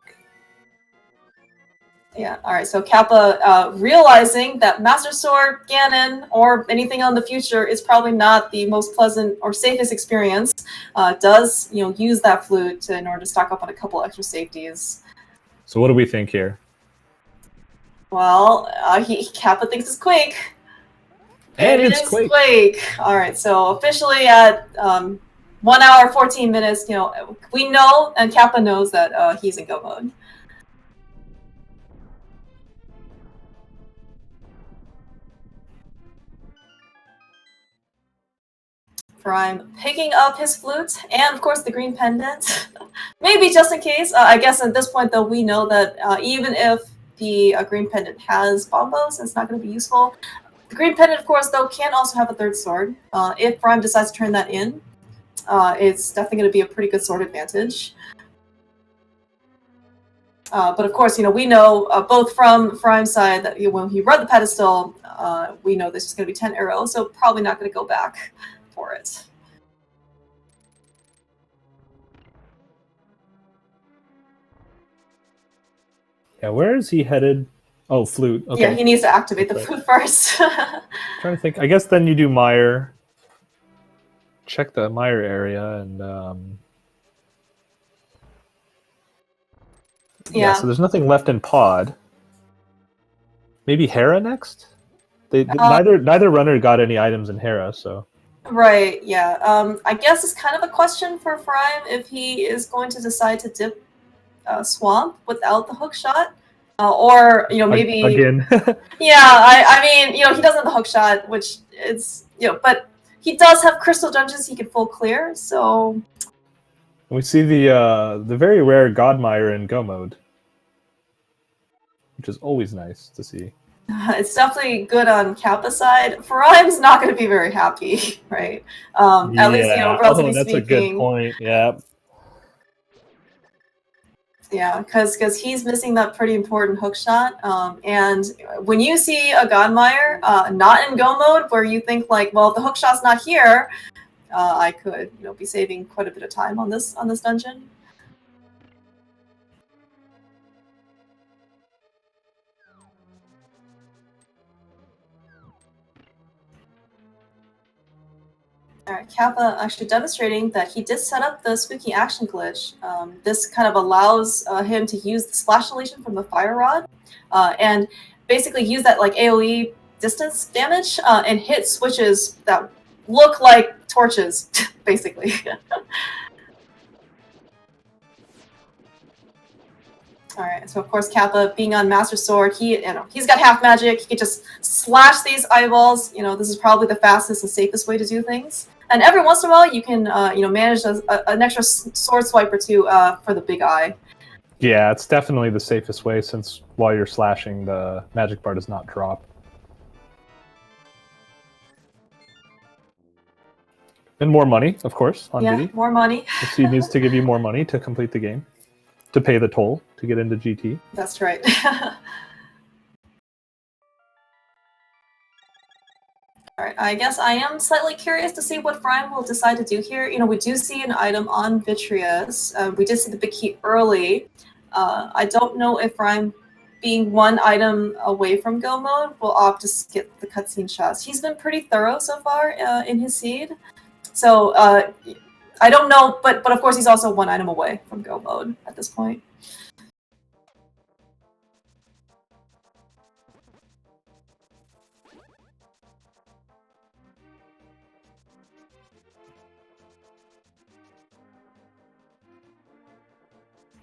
Yeah, alright, so Kappa, realizing that Master Sword, Ganon, or anything on the future is probably not the most pleasant or safest experience, does, use that flute in order to stock up on a couple extra safeties. So what do we think here? Well, Kappa thinks it's Quake. And it it's is Quake! Alright, so officially at 1 hour, 14 minutes, we know, and Kappa knows that he's in go mode. Furaime picking up his flute, and of course the green pendant. Maybe just in case. I guess at this point, though, we know that even if the green pendant has bombos, it's not going to be useful. The green pendant, of course, though, can also have a 3rd sword. If Furaime decides to turn that in, it's definitely going to be a pretty good sword advantage. But of course, we know both from Furaime's side that when he read the pedestal, we know this is going to be 10 arrows, so probably not going to go back for it. Yeah, where is he headed? Oh, flute. Okay. Yeah, he needs to activate the flute first. Trying to think. I guess then you do Mire. Check the Mire area and yeah. So there's nothing left in Pod. Maybe Hera next. Neither runner got any items in Hera, so. Right. Yeah. I guess it's kind of a question for Furaime if he is going to decide to dip Swamp without the hookshot, or maybe again. Yeah. I mean he doesn't have the hookshot, which is but he does have crystal dungeons he can full clear. So we see the very rare Godmire in Go mode, which is always nice to see. It's definitely good on Kappa's side. Furaime's not going to be very happy, right? At least, relatively that's speaking. A good point. Yeah. Yeah, because he's missing that pretty important hookshot. And when you see a Godmire not in go mode, where you think like, well, if the hookshot's not here, I could be saving quite a bit of time on this dungeon. Alright, Kappa actually demonstrating that he did set up the spooky action glitch. This kind of allows him to use the splash deletion from the fire rod, and basically use that like AoE distance damage and hit switches that look like torches, basically. Alright, so of course Kappa being on Master Sword, he's got half magic, he can just slash these eyeballs. This is probably the fastest and safest way to do things. And every once in a while, you can, manage an extra sword swipe or two for the big eye. Yeah, it's definitely the safest way, since while you're slashing, the magic bar does not drop. And more money, of course, on Diddy. Yeah, more money. The seed needs to give you more money to complete the game, to pay the toll to get into GT. That's right. Alright, I guess I am slightly curious to see what Furaime will decide to do here. We do see an item on Vitreous. We did see the big key early. I don't know if Furaime being one item away from go mode, will opt to skip the cutscene shots. He's been pretty thorough so far in his seed. So I don't know, but of course he's also one item away from go mode at this point.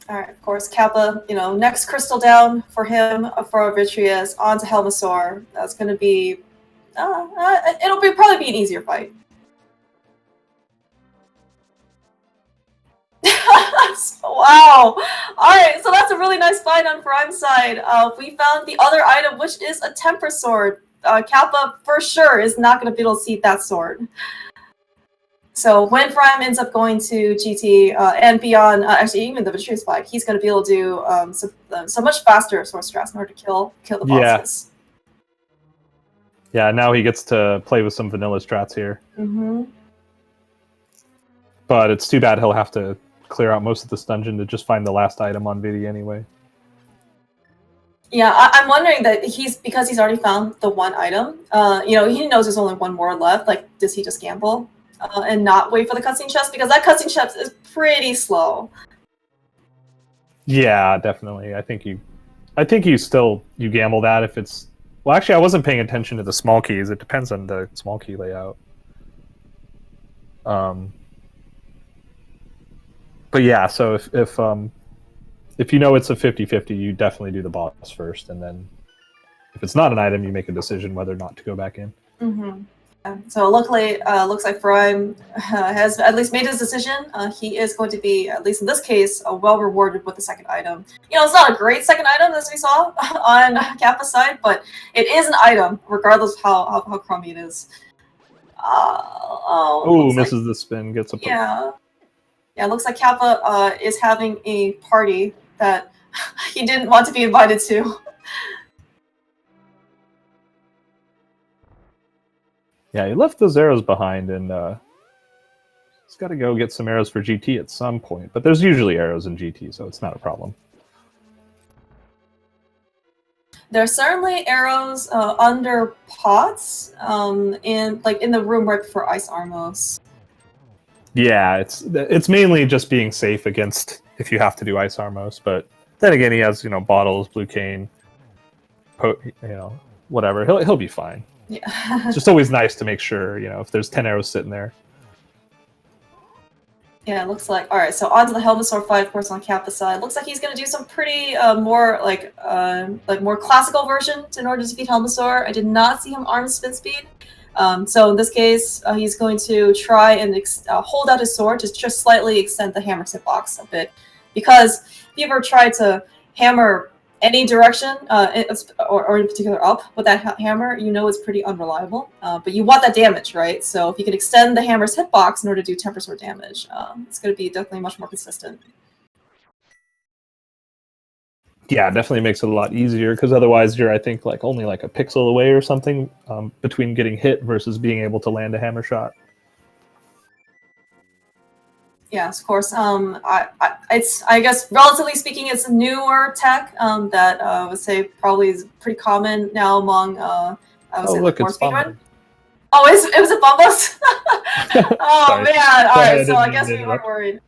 All right, of course, Kappa, next crystal down for him, for Vitreous, onto Helmasaur. That's going to be, it'll probably be an easier fight. Wow. All right, so that's a really nice fight on Furaime's side. We found the other item, which is a Temper Sword. Kappa, for sure, is not going to be able to see that sword. So when Furaime ends up going to GT and beyond, actually even the Vitreous fight, he's going to be able to do so much faster sword strats in order to kill the bosses. Yeah, now he gets to play with some vanilla strats here. Mm-hmm. But it's too bad he'll have to clear out most of this dungeon to just find the last item on Vidi anyway. Yeah, I'm wondering that because he's already found the one item. He knows there's only one more left. Like, does he just gamble? And not wait for the cutscene chest, because that cutscene chest is pretty slow. Yeah, definitely. I think you gamble that if it's. Well, actually, I wasn't paying attention to the small keys. It depends on the small key layout. But yeah, so if it's a 50-50, you definitely do the boss first, and then if it's not an item, you make a decision whether or not to go back in. Mm-hmm. So luckily, looks like Furaime has at least made his decision. He is going to be, at least in this case, well rewarded with the second item. It's not a great second item, as we saw on Kappa's side, but it is an item, regardless of how crummy it is. Misses the spin, gets a poke. Yeah, looks like Kappa is having a party that he didn't want to be invited to. Yeah, he left those arrows behind, and he's got to go get some arrows for GT at some point. But there's usually arrows in GT, so it's not a problem. There's certainly arrows under pots, in the room right before Ice Armos. Yeah, it's mainly just being safe against if you have to do Ice Armos. But then again, he has bottles, blue cane, whatever. He'll be fine. Yeah. It's just always nice to make sure, if there's 10 arrows sitting there. Yeah, it looks like. All right, so onto the Helmasaur fight, of course, on Kappa's side. Looks like he's going to do some pretty more more classical version in order to defeat Helmasaur. I did not see him arm spin speed. So in this case, he's going to try and hold out his sword to just slightly extend the hammer hitbox a bit, because if you ever try to hammer any direction, or in particular up with that hammer, it's pretty unreliable. But you want that damage, right? So if you can extend the hammer's hitbox in order to do Temper Sword damage, it's going to be definitely much more consistent. Yeah, it definitely makes it a lot easier, because otherwise you're, I think, only a pixel away or something between getting hit versus being able to land a hammer shot. Yes, of course. I guess, relatively speaking, it's a newer tech that I would say probably is pretty common now among, more speedrun. Oh, it was a Bumbos? Oh, man. All right, so I guess we weren't worried.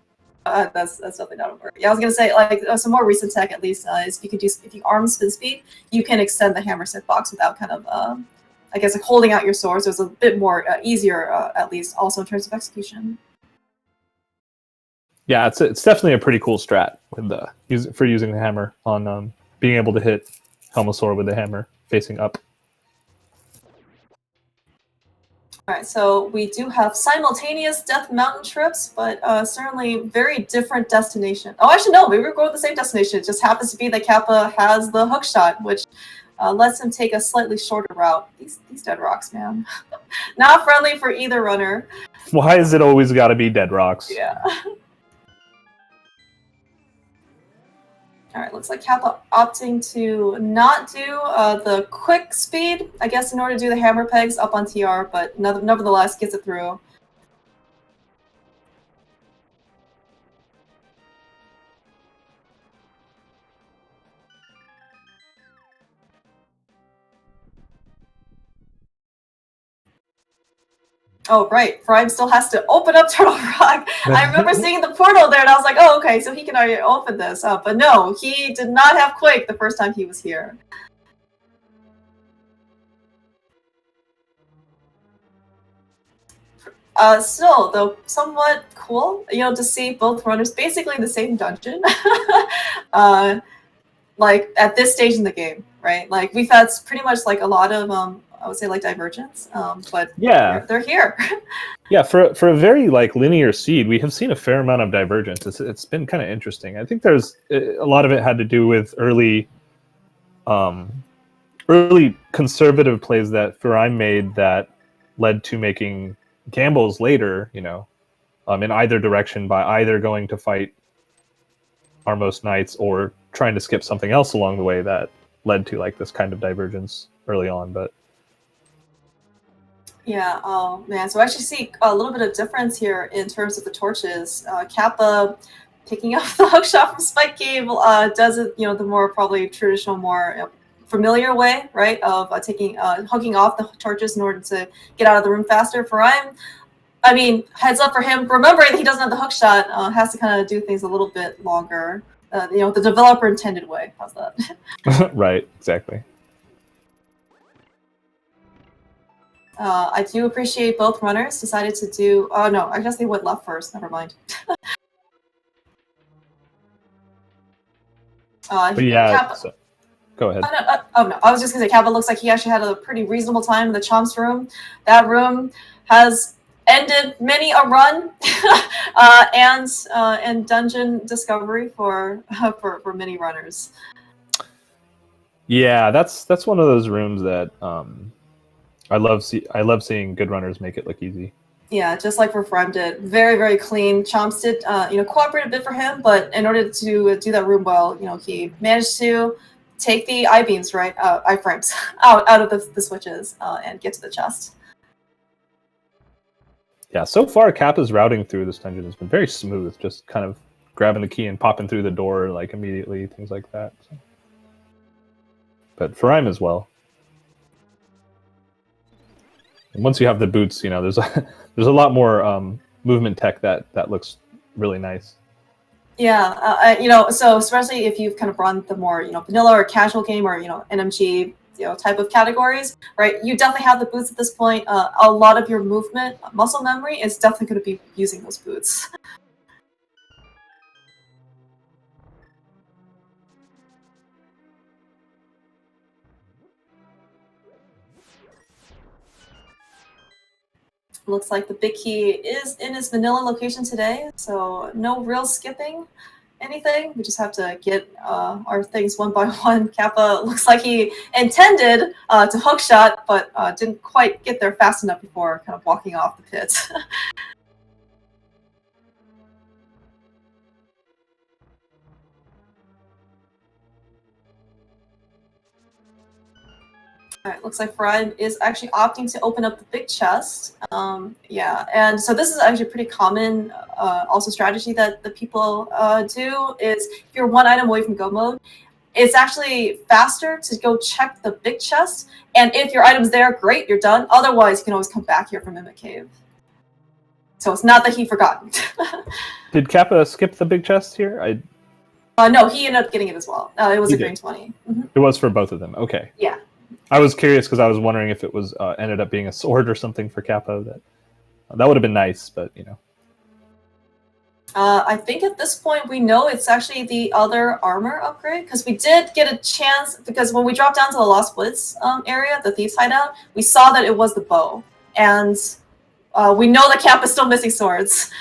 That's definitely not a word. Yeah, I was gonna say some more recent tech at least is if you arm spin speed, you can extend the hammer hitbox without kind of holding out your sword. So it's a bit more easier at least also in terms of execution. Yeah, it's definitely a pretty cool strat for using the hammer on being able to hit Helmasaur with the hammer facing up. All right, so we do have simultaneous Death Mountain trips, but certainly very different destination. Oh, actually, no, we were going to the same destination. It just happens to be that Kappa has the hookshot, which lets him take a slightly shorter route. These dead rocks, man. Not friendly for either runner. Why is it always got to be dead rocks? Yeah. All right, looks like Kappa opting to not do the quick speed, I guess, in order to do the hammer pegs up on TR, but nevertheless gets it through. Oh, right. Furaime still has to open up Turtle Rock. I remember seeing the portal there, and I was like, oh, okay, so he can already open this. But no, he did not have Quake the first time he was here. Still, though, somewhat cool, to see both runners basically in the same dungeon. Like, at this stage in the game, right? Like, we've had pretty much, like, a lot of, I would say, like, divergence, but yeah, they're here. Yeah, for a very like linear seed, we have seen a fair amount of divergence. It's been kind of interesting. I think there's a lot of it had to do with early conservative plays that Furaime made that led to making gambles later, in either direction by either going to fight Armos Knights or trying to skip something else along the way that led to like this kind of divergence early on. But yeah, oh man, so I actually see a little bit of difference here in terms of the torches. Kappa picking up the hookshot from Spike Cable does it, the more probably traditional, more familiar way, right, of hooking off the torches in order to get out of the room faster. Furaime, I mean, heads up for him, remembering that he doesn't have the hookshot, has to kind of do things a little bit longer. The developer intended way. How's that? Right, exactly. I do appreciate both runners decided to do. Oh no, I guess they went left first. Never mind. But yeah, Kappa, so, go ahead. oh no, I was just gonna say Kappa looks like he actually had a pretty reasonable time in the Chomps room. That room has ended many a run and dungeon discovery for many runners. Yeah, that's one of those rooms that I love seeing good runners make it look easy. Yeah, just like Furaime did. Very, very clean. Chomps did, cooperate a bit for him, but in order to do that room well, he managed to take the I-beams, right, I-frames, out of the switches and get to the chest. Yeah, so far Kappa's routing through this dungeon has been very smooth, just kind of grabbing the key and popping through the door like immediately, things like that. So. But Furaime as well. And once you have the boots, there's a lot more movement tech that looks really nice. Yeah, so especially if you've kind of run the more vanilla or casual game or NMG type of categories, right? You definitely have the boots at this point. A lot of your movement muscle memory is definitely going to be using those boots. Looks like the big key is in his vanilla location today, so no real skipping anything. We just have to get our things one by one. Kappa looks like he intended to hookshot, but didn't quite get there fast enough before kind of walking off the pit. Alright, looks like Furaime is actually opting to open up the big chest. Yeah, and so this is actually a pretty common also strategy that the people do is if you're one item away from go mode, it's actually faster to go check the big chest, and if your item's there, great, you're done. Otherwise, you can always come back here from Mimic Cave. So it's not that he forgot. Did Kappa skip the big chest here? No, he ended up getting it as well. It was a green 20. Mm-hmm. It was for both of them. Okay. Yeah. I was curious because I was wondering if it was ended up being a sword or something for Kappa. That would have been nice, but I think at this point we know it's actually the other armor upgrade because we did get a chance because when we dropped down to the Lost Woods area, the Thieves Hideout, we saw that it was the bow, and we know that Kappa's still missing swords,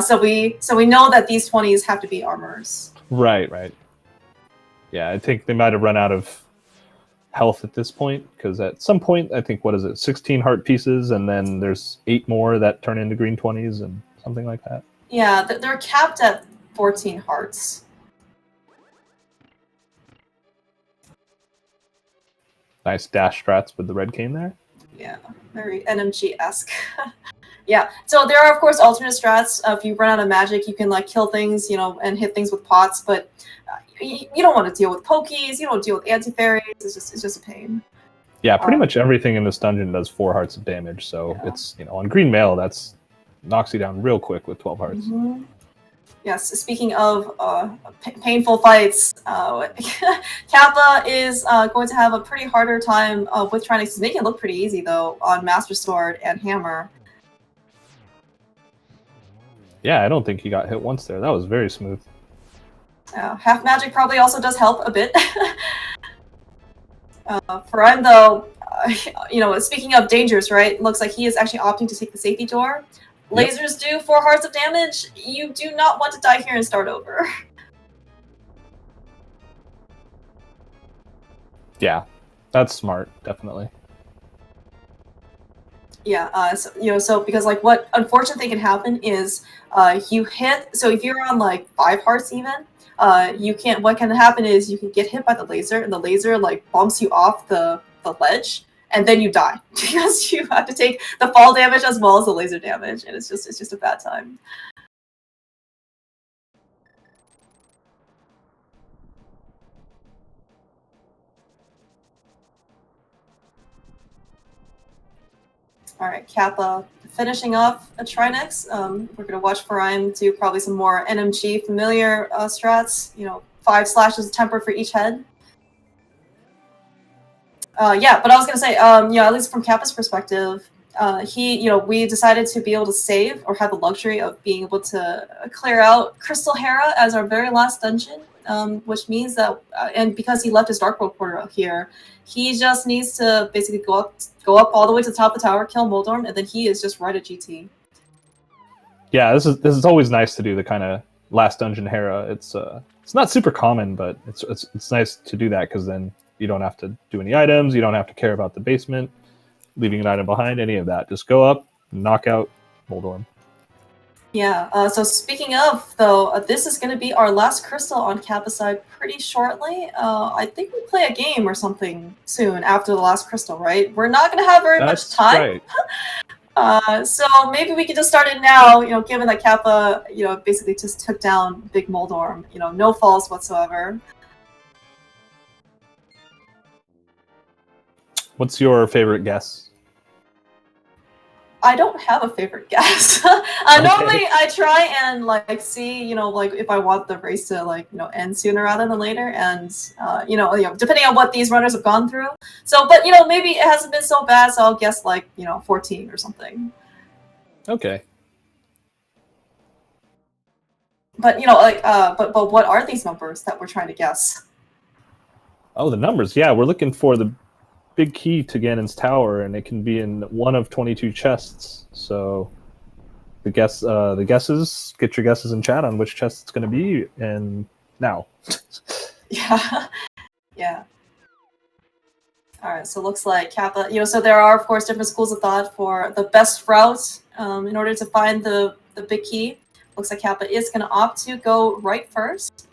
so we know that these 20s have to be armors. Right. Yeah, I think they might have run out of health at this point because at some point I think 16 heart pieces and then there's 8 more that turn into green 20s and something like that. Yeah, they're capped at 14 hearts. Nice dash strats with the red cane there. Yeah, very NMG-esque. Yeah, so there are of course alternate strats. If you run out of magic, you can like kill things, and hit things with pots, but you don't want to deal with pokies, you don't deal with anti-fairies, it's just a pain. Yeah, pretty much everything in this dungeon does 4 hearts of damage, so it's, on green mail, that's knocks you down real quick with 12 hearts. Yes, speaking of painful fights, Kappa is going to have a pretty harder time with trying to make it look pretty easy, though, on Master Sword and Hammer. Yeah, I don't think he got hit once there. That was very smooth. Half magic probably also does help a bit. Furaime, though, speaking of dangers, right? Looks like he is actually opting to take the safety door. Lasers do 4 hearts of damage. You do not want to die here and start over. Yeah, that's smart, definitely. Yeah, so because like what unfortunate thing can happen is you hit. So if you're on like 5 hearts even, you can't. What can happen is you can get hit by the laser, and the laser like bumps you off the ledge, and then you die because you have to take the fall damage as well as the laser damage, and it's just a bad time. All right, Kappa finishing off a Trinex. We're gonna watch Perrine do probably some more NMG familiar strats. 5 slashes of temper for each head. Yeah, but I was gonna say, at least from Kappa's perspective, we decided to be able to save or have the luxury of being able to clear out Crystal Hera as our very last dungeon, which means that, and because he left his Dark World portal here, he just needs to basically go up all the way to the top of the tower, kill Moldorm, and then he is just right at GT. Yeah, this is always nice to do the kind of last dungeon Hera. It's not super common, but it's nice to do that because then you don't have to do any items, you don't have to care about the basement, leaving an item behind, any of that. Just go up, knock out Moldorm. Yeah, so speaking of, though, this is going to be our last crystal on Kappa side pretty shortly. I think we play a game or something soon after the last crystal, right? We're not going to have very much time. Right. So maybe we can just start it now, given that Kappa, basically just took down Big Moldorm, no falls whatsoever. What's your favorite guess? I don't have a favorite guess. Okay. Normally, I try and see, if I want the race to end sooner rather than later, and depending on what these runners have gone through. So, but maybe it hasn't been so bad, so I'll guess 14 or something. Okay. But but what are these numbers that we're trying to guess? Oh, the numbers. Yeah, we're looking for the big key to Ganon's tower, and it can be in one of 22 chests. So the guesses, get your guesses in chat on which chest it's going to be, and now. Yeah. All right, so it looks like Kappa, so there are, of course, different schools of thought for the best route in order to find the big key. Looks like Kappa is going to opt to go right first.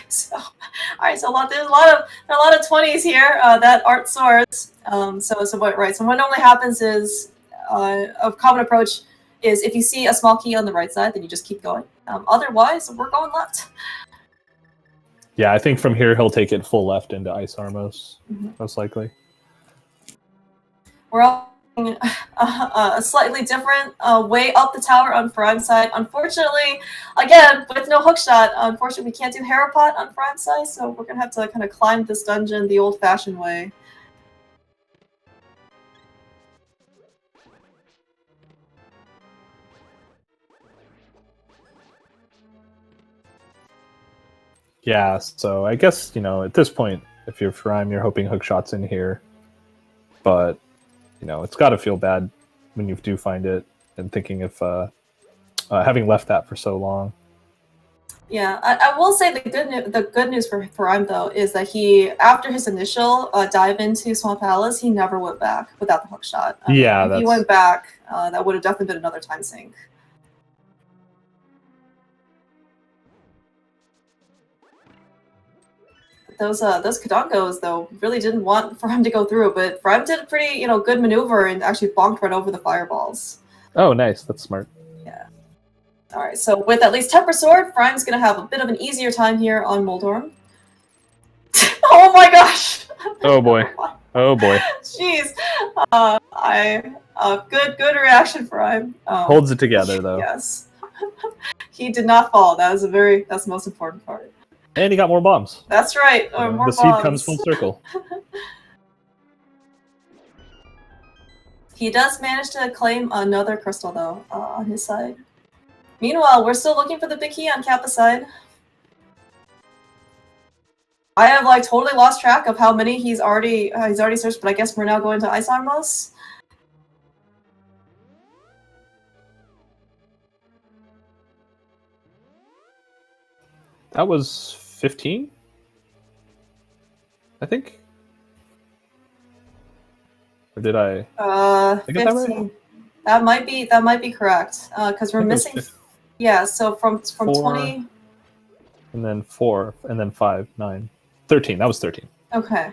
So, all right. So there's a lot of 20s here that aren't swords. So what normally happens is a common approach is if you see a small key on the right side, then you just keep going. Otherwise, we're going left. Yeah, I think from here he'll take it full left into Ice Armos, most likely. We're all a slightly different way up the tower on Furaime's side. Unfortunately, again, with no hookshot, unfortunately, we can't do Harapot on Furaime's side, so we're going to have to kind of climb this dungeon the old-fashioned way. Yeah, so I guess, at this point, if you're Furaime, you're hoping hookshot's in here. But, it's got to feel bad when you do find it and thinking of having left that for so long. Yeah, I will say the good news for Furaime, though, is that he, after his initial dive into Swamp Palace, he never went back without the hookshot. If he went back, that would have definitely been another time sink. Those Kadongos, though, really didn't want for him to go through, but Furaime did a pretty, good maneuver and actually bonked right over the fireballs. Oh, nice. That's smart. Yeah. All right, so with at least Temper Sword, Furaime's going to have a bit of an easier time here on Moldorm. Oh my gosh! Oh boy. Oh boy. Jeez. Good reaction, Furaime. Holds it together though. Yes. He did not fall. That's the most important part. And he got more bombs. That's right. More the seed bombs. comes full circle. He does manage to claim another crystal though on his side. Meanwhile, we're still looking for the big key on Kappa's side. I have like totally lost track of how many he's already searched, but I guess we're now going to Ice Armos. That was 15, I think. Or did I? 15. That right? That might be correct. Because we're missing. Yeah. So from 20. And then 4, and then 5, 9, 13. That was 13. Okay.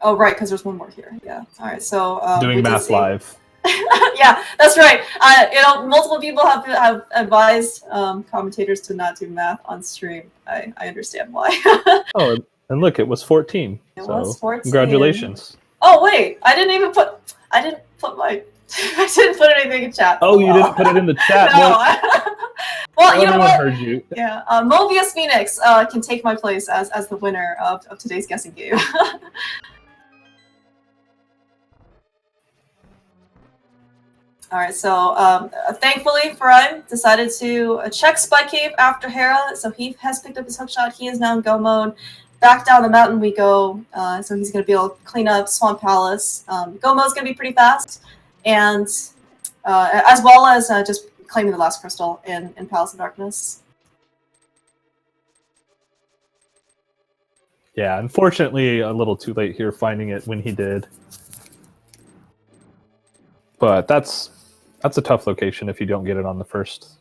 Oh right, because there's one more here. Yeah. All right. So doing math live. Yeah, that's right. You know, multiple people have advised commentators to not do math on stream. I understand why. Oh, and look, it was 14. It so was 14. Congratulations. Oh wait, I didn't put anything in chat. Oh, you didn't put it in the chat. No. Well, you know what? Heard you. Yeah, Mobius Phoenix can take my place as the winner of today's guessing game. All right, so thankfully, Furaime decided to check Spike Cave after Hera, so he has picked up his hookshot. He is now in go mode. Back down the mountain we go, so he's going to be able to clean up Swamp Palace. Go mode's going to be pretty fast, and as well as just claiming the last crystal in Palace of Darkness. Yeah, unfortunately, a little too late here finding it when he did. But that's a tough location if you don't get it on the first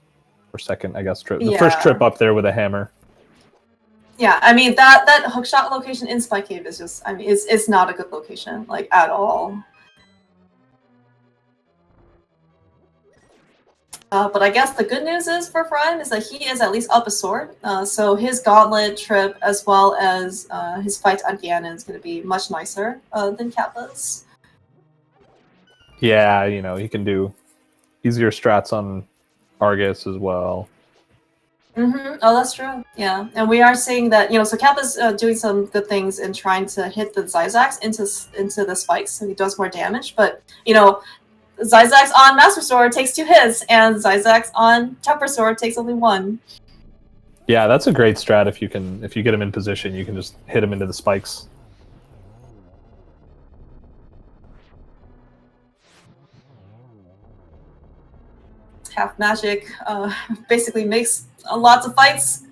or second, I guess, trip. The first trip up there with a hammer. Yeah, I mean that hookshot location in Spike Cave is just, I mean, it's not a good location, like, at all. But I guess the good news is for Furaime is that he is at least up a sword. So his gauntlet trip as well as his fight on Ganon is going to be much nicer than Kappa's. Yeah, you know, he can do easier strats on Argus as well. Mm-hmm. Oh, that's true. Yeah, and we are seeing that, you know, so Kappa's doing some good things in trying to hit the Zyzax into the spikes, so he does more damage. But, you know, Zyzax on Master Sword takes 2 hits, and Zyzax on Temper Sword takes only 1. Yeah, that's a great strat if you get him in position, you can just hit him into the spikes. Half magic basically makes lots of fights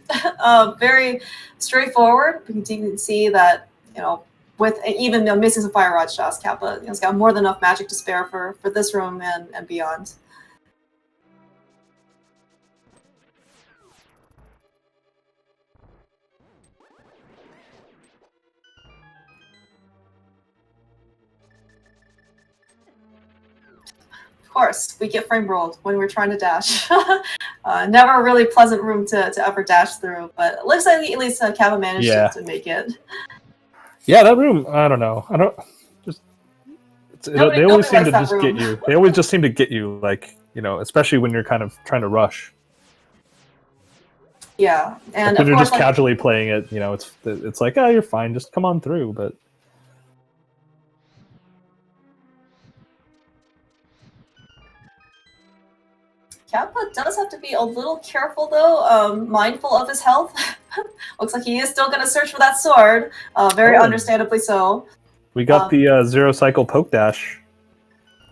very straightforward. You can see that, you know, with even missing some fire rod shots, Kappa, you know, has got more than enough magic to spare for this room and beyond. Of course, we get frame rolled when we're trying to dash. Never a really pleasant room to ever dash through, but it looks like at least Kappa managed to make it. Yeah, that room, I don't know. They always seem to just get you. They always just seem to get you, like, you know, especially when you're kind of trying to rush. Yeah, and if you're just casually playing it, you know, it's like, oh, you're fine, just come on through, but... Kappa does have to be a little careful, though, mindful of his health. Looks like he is still going to search for that sword, very understandably so. We got the zero-cycle poke dash.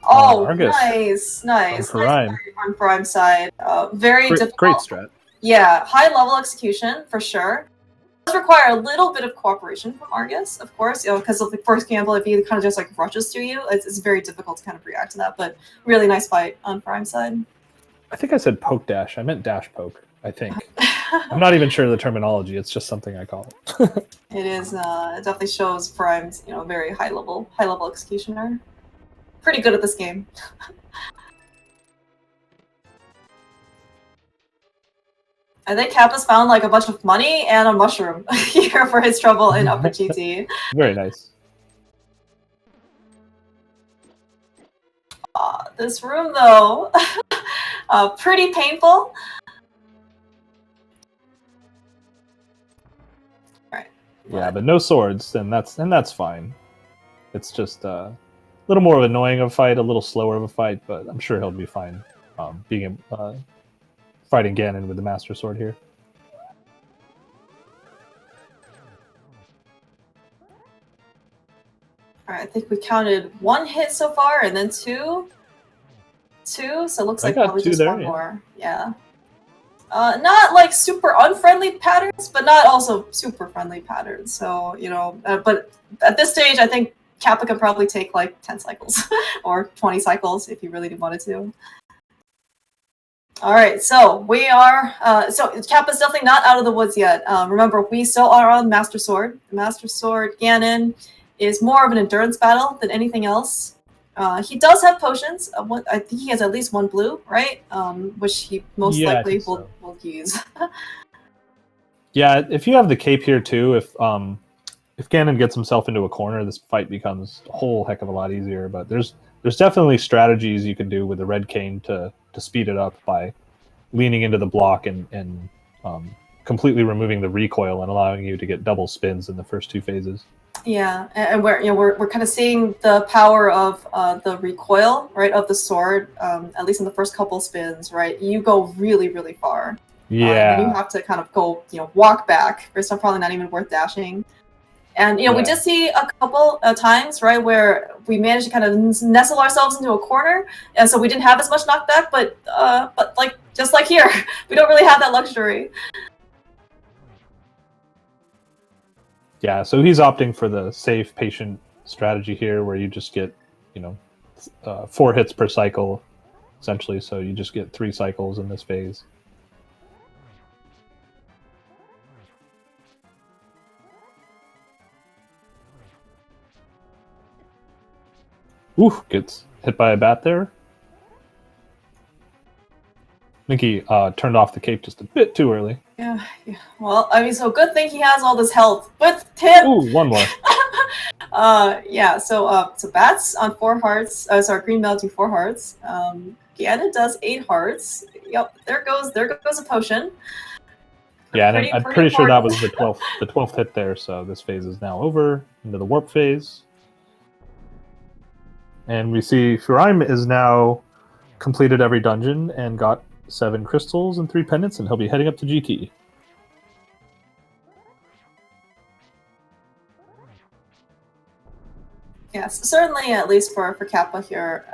Oh, Argus nice. Furaime. On Furaime's side. Very difficult. Great strat. Yeah, high-level execution, for sure. It does require a little bit of cooperation from Argus, of course, you know, because, for example, if he kind of just, like, rushes through you, it's very difficult to kind of react to that, but really nice fight on Furaime's side. I think I said poke dash. I meant dash poke, I think. I'm not even sure of the terminology. It's just something I call it. It is, it definitely shows Furaime's, you know, very high-level executioner. Pretty good at this game. I think Kappa's found like a bunch of money and a mushroom here for his trouble in Upper GT. Very nice. This room, though, pretty painful. Right. Yeah, but no swords, and that's fine. It's just a little more of annoying of a fight, a little slower of a fight, but I'm sure he'll be fine. Fighting Ganon with the Master Sword here. All right, I think we counted 1 hit so far, and then 2. 2, so it looks like probably just 1 more. Yeah. Not like super unfriendly patterns, but not also super friendly patterns. So, you know, but at this stage, I think Kappa can probably take like 10 cycles or 20 cycles if he really wanted to. All right, so we are, so Kappa's definitely not out of the woods yet. Remember, we still are on Master Sword. The Master Sword, Ganon, is more of an endurance battle than anything else. He does have potions. I think he has at least 1 blue, right? Which he most likely will use. Yeah, if you have the cape here too, if Ganon gets himself into a corner, this fight becomes a whole heck of a lot easier. But there's definitely strategies you can do with the red cane to speed it up by leaning into the block and completely removing the recoil and allowing you to get double spins in the first 2 phases. Yeah, and we're kind of seeing the power of the recoil, right, of the sword. At least in the first couple spins, right, you go really, really far. Yeah, and you have to kind of go, walk back. It's probably not even worth dashing. And we did see a couple of times, right, where we managed to kind of nestle ourselves into a corner, and so we didn't have as much knockback. But like just like here, we don't really have that luxury. Yeah, so he's opting for the safe, patient strategy here, where you just get, 4 hits per cycle, essentially. So you just get 3 cycles in this phase. Ooh, gets hit by a bat there. I think he turned off the cape just a bit too early. Yeah. Well, I mean, so good thing he has all this health with him. Ooh, 1 more. Yeah. So bats on 4 hearts. Sorry, green melting 4 hearts. Ganon does 8 hearts. Yep. There goes a potion. Yeah, and I'm pretty sure that was the 12th hit there. So this phase is now over into the warp phase. And we see Furaime is now completed every dungeon and got 7 crystals and 3 pendants, and he'll be heading up to GT. Yes, certainly, at least for Kappa here.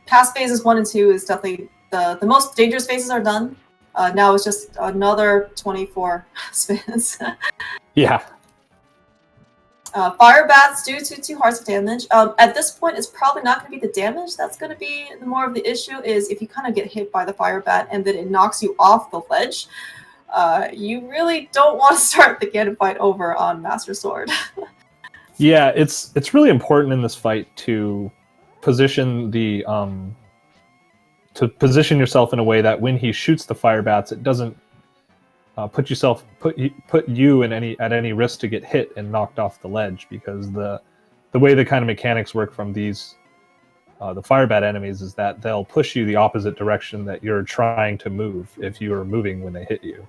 Past phases 1 and 2 is definitely the most dangerous phases are done. Now it's just another 24 spins. Yeah. Fire bats do 2 hearts of damage. At this point, it's probably not going to be the damage that's going to be more of the issue. Is if you kind of get hit by the fire bat and then it knocks you off the ledge, you really don't want to start the Ganon fight over on Master Sword. Yeah, it's really important in this fight to position the yourself in a way that when he shoots the fire bats, it doesn't put you at any risk to get hit and knocked off the ledge, because the way the kind of mechanics work from these the fire bat enemies is that they'll push you the opposite direction that you're trying to move if you are moving when they hit you.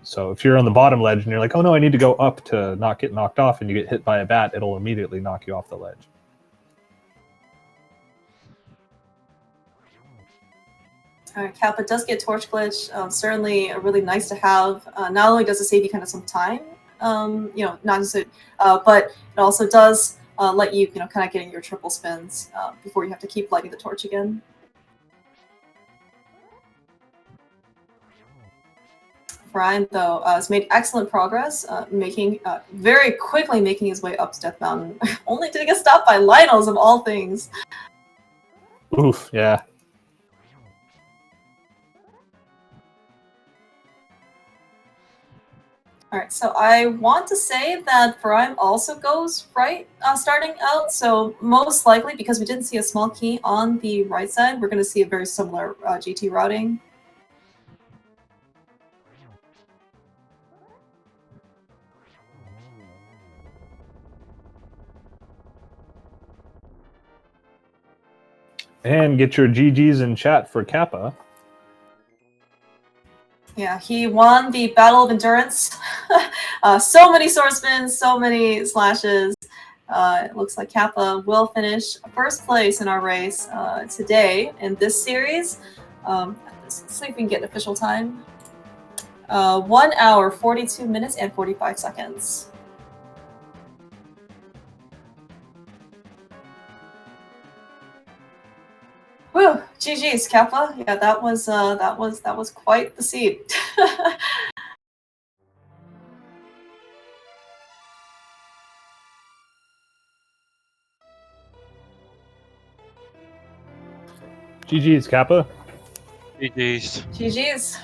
So if you're on the bottom ledge and you're like, oh no, I need to go up to not get knocked off, and you get hit by a bat, it'll immediately knock you off the ledge. All right, Kappa does get Torch Glitch. Certainly really nice to have. Not only does it save you kind of some time, not just but it also does let you, kind of get in your triple spins before you have to keep lighting the torch again. Perrine, though, has made excellent progress, very quickly making his way up to Death Mountain, only to get stopped by Lionels of all things. Oof, yeah. All right, so I want to say that Furaime also goes right starting out, so most likely, because we didn't see a small key on the right side, we're going to see a very similar GT routing. And get your GGs in chat for Kappa. Yeah, he won the Battle of Endurance. So many swordsmen, so many slashes. It looks like Kappa will finish first place in our race today in this series. Let's see if we can get official time. 1 hour, 42 minutes, and 45 seconds. Whew, GG's, Kappa. Yeah, that was quite the seed. GG's, Kappa. GG's. GG's.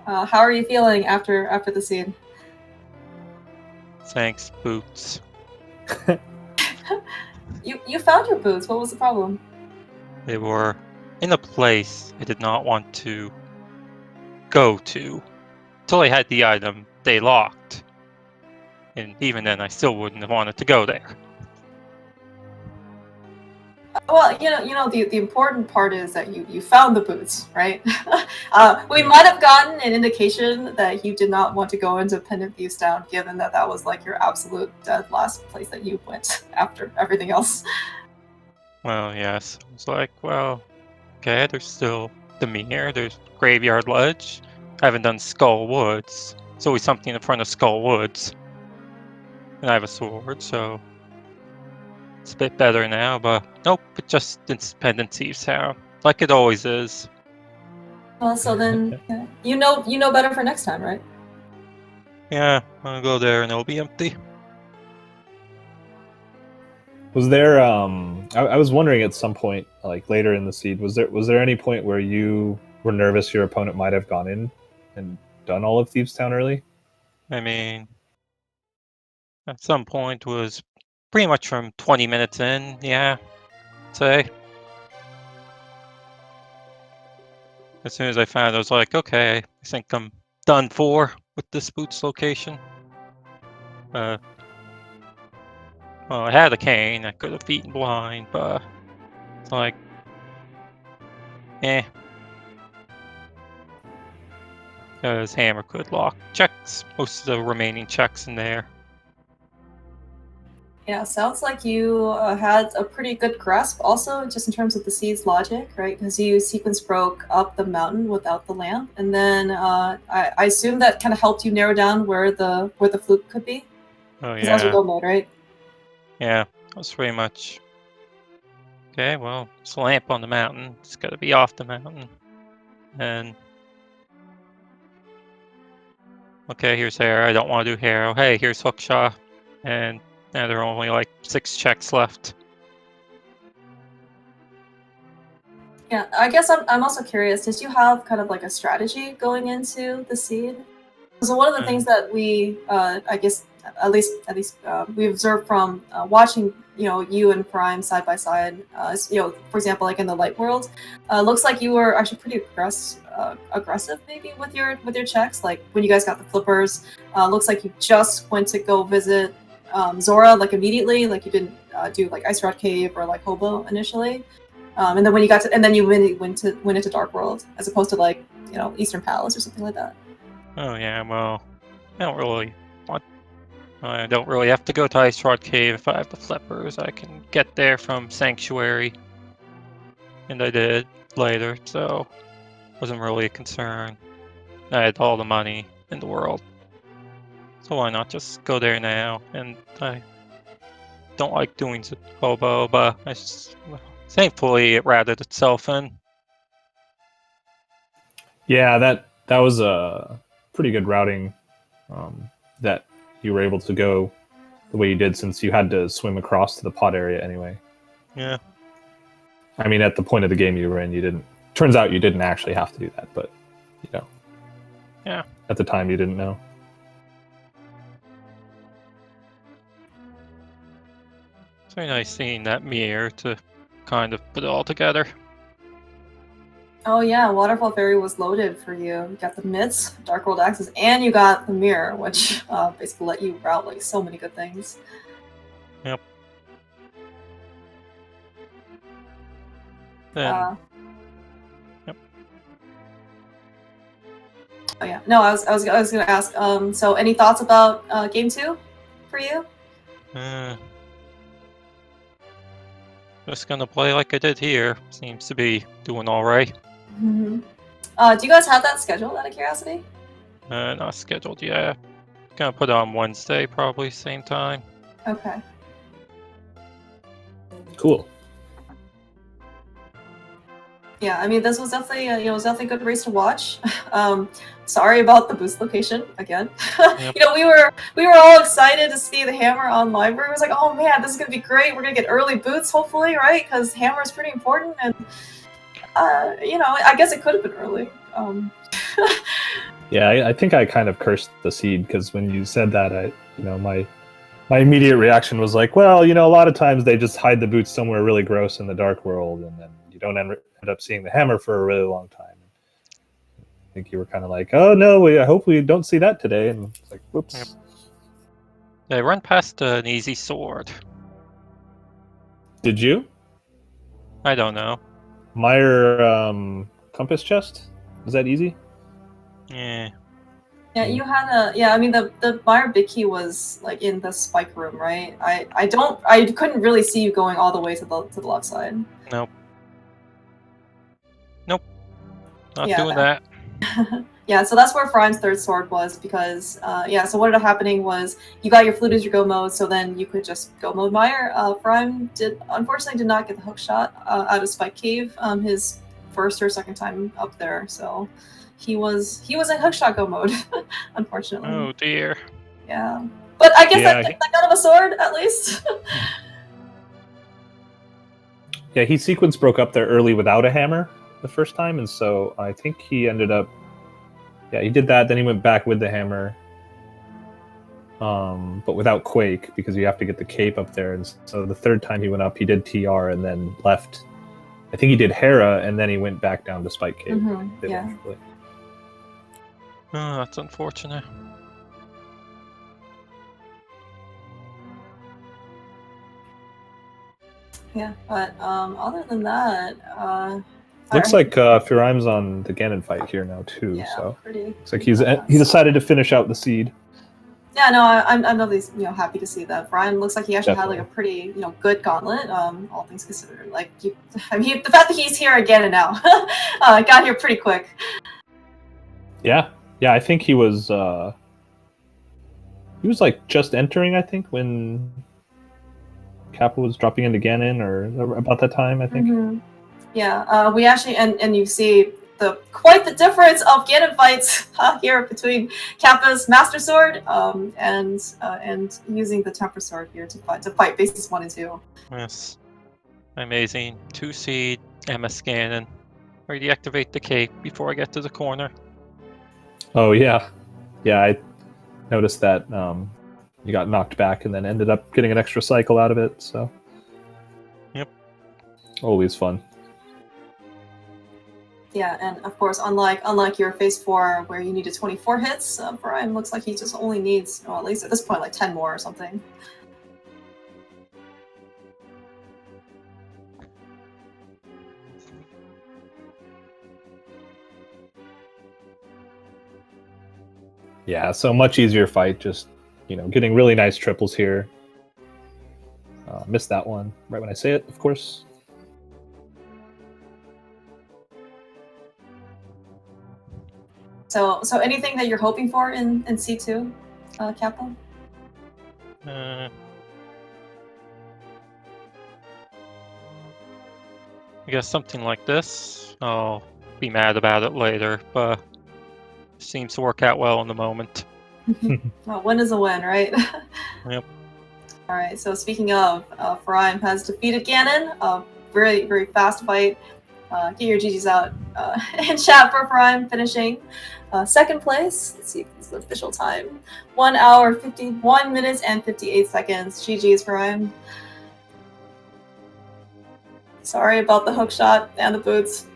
How are you feeling after the seed? Thanks, Boots. You found your boots. What was the problem? They were in a place I did not want to go to. Until I had the item, they locked. And even then, I still wouldn't have wanted to go there. Well, the important part is that you found the boots, right? We might have gotten an indication that you did not want to go into Pendant Thieves Town, given that that was like your absolute dead last place that you went after everything else. Well, yes. I was like, well, okay, there's still the Mere, there's Graveyard Ledge. I haven't done Skull Woods. There's always something in front of Skull Woods. And I have a sword, so it's a bit better now, but nope, it just it's Pendant Thieves Town. Like it always is. Well, so then you know better for next time, right? Yeah, I'm gonna go there and it'll be empty. Was there I was wondering at some point, like later in the seed, was there any point where you were nervous your opponent might have gone in and done all of Thieves Town early? I mean, at some point was pretty much from 20 minutes in, yeah, say. As soon as I found it, I was like, okay, I think I'm done for with this Boots location. Well, I had a cane, I could have beaten blind, but it's like, eh. Because Hammer could lock checks, most of the remaining checks in there. Yeah, sounds like you had a pretty good grasp also, just in terms of the seed's logic, right? Because you sequence broke up the mountain without the lamp, and then I assume that kind of helped you narrow down where the flute could be. Oh Because that was your yeah, goal mode, right? yeah, that was pretty much. Okay, well, it's a lamp on the mountain. It's got to be off the mountain. And okay, here's Harrow. I don't want to do Harrow. Hey, here's hookshot. And now there are only like 6 checks left. Yeah, I guess I'm also curious. Did you have kind of like a strategy going into the seed? So one of the things that we, I guess, at least we observed from watching, you and Furaime side by side. For example, like in the light world, looks like you were actually pretty aggressive, maybe with your checks. Like when you guys got the flippers, looks like you just went to go visit Zora like immediately. Like you didn't do like Ice Rod Cave or like Hobo initially. And then when you got to, and then you went into Dark World as opposed to like Eastern Palace or something like that. Oh yeah, well, I don't really have to go to Ice Rod Cave if I have the flippers. I can get there from Sanctuary, and I did later, so wasn't really a concern. I had all the money in the world, so why not just go there now? And I don't like doing Hobo, but thankfully it routed itself in. Yeah, that was a pretty good routing that you were able to go the way you did, since you had to swim across to the pod area anyway. Yeah. I mean, at the point of the game you were in, you didn't. Turns out you didn't actually have to do that, but Yeah. At the time, you didn't know. It's very nice seeing that mirror to kind of put it all together. Oh yeah, Waterfall Fairy was loaded for you. You got the Myths, Dark World Access, and you got the Mirror, which basically let you route like so many good things. Yep. Then, yep. Oh yeah, no, I was gonna ask. So any thoughts about game 2 for you? Just gonna play like I did here. Seems to be doing all right. Mm-hmm. Do you guys have that scheduled out of curiosity? Not scheduled yet. Gonna put it on Wednesday, probably same time. Okay. Cool. Yeah, I mean, this was definitely, it was definitely a good race to watch. Sorry about the boost location again. Yep. We were all excited to see the hammer on library. It was like, oh man, this is gonna be great. We're gonna get early boots, hopefully, right? Because hammer is pretty important, and I guess it could have been early. Yeah, I think I kind of cursed the seed because when you said that, my immediate reaction was like, well, a lot of times they just hide the boots somewhere really gross in the dark world, and then you don't end up seeing the hammer for a really long time. I think you were kind of like, oh no, I hope we don't see that today, and it's like, whoops. Yep. They run past an easy sword. Did you? I don't know. Meyer compass chest? Is that easy? Yeah. Yeah, you had I mean, the Meyer Big Key was like in the spike room, right? I couldn't really see you going all the way to the left side. Nope. Not Yeah, doing that. Yeah, so that's where Furime's third sword was because, so what ended up happening was you got your flute as your go mode, so then you could just go mode Meyer. Furime unfortunately did not get the hook shot out of Spike Cave his first or second time up there, so he was in hookshot go mode, unfortunately. Oh dear. Yeah. But I guess Yeah, that got him a sword, at least. Yeah, he sequence broke up there early without a hammer the first time, and so I think he ended up... Yeah, he did that, then he went back with the hammer. But without Quake, because you have to get the cape up there. And so the third time he went up, he did TR and then left. I think he did Hera, and then he went back down to Spike Cave. Mm-hmm, yeah. Eventually. Oh, that's unfortunate. Yeah, but other than that, Looks like Furaime's on the Ganon fight here now too. yeah, So pretty. looks like he decided to finish out the seed. Yeah, no, I'm really happy to see that. Brian looks like he actually Definitely. had like a pretty good gauntlet. All things considered, like I mean, the fact that he's here again and now got here pretty quick. Yeah, I think he was like just entering. I think when Kappa was dropping into Ganon, or about that time. I think. Mm-hmm. Yeah, we actually and you see quite the difference of Ganon fights here between Kappa's Master Sword and using the Temper Sword here to fight bases 1 and 2. Yes. Amazing. 2 seed, MS Ganon. Or deactivate the cape before I get to the corner. Oh yeah, I noticed that you got knocked back and then ended up getting an extra cycle out of it. So. Yep. Always fun. Yeah, and of course, unlike your phase 4 where you needed 24 hits, Brian looks like he just only needs, at least at this point, like 10 more or something. Yeah, so much easier fight. Just getting really nice triples here. Missed that one right when I say it, of course. So anything that you're hoping for in C2, Kappa? I guess something like this. I'll be mad about it later, but seems to work out well in the moment. Well, win is a win, right? Yep. All right. So speaking of, Furaime has defeated Ganon. A very very fast fight. Get your GGs out in chat for Furaime finishing second place. Let's see if this is the official time. 1 hour 51 minutes and 58 seconds. GGs Furaime. Sorry about the hook shot and the boots.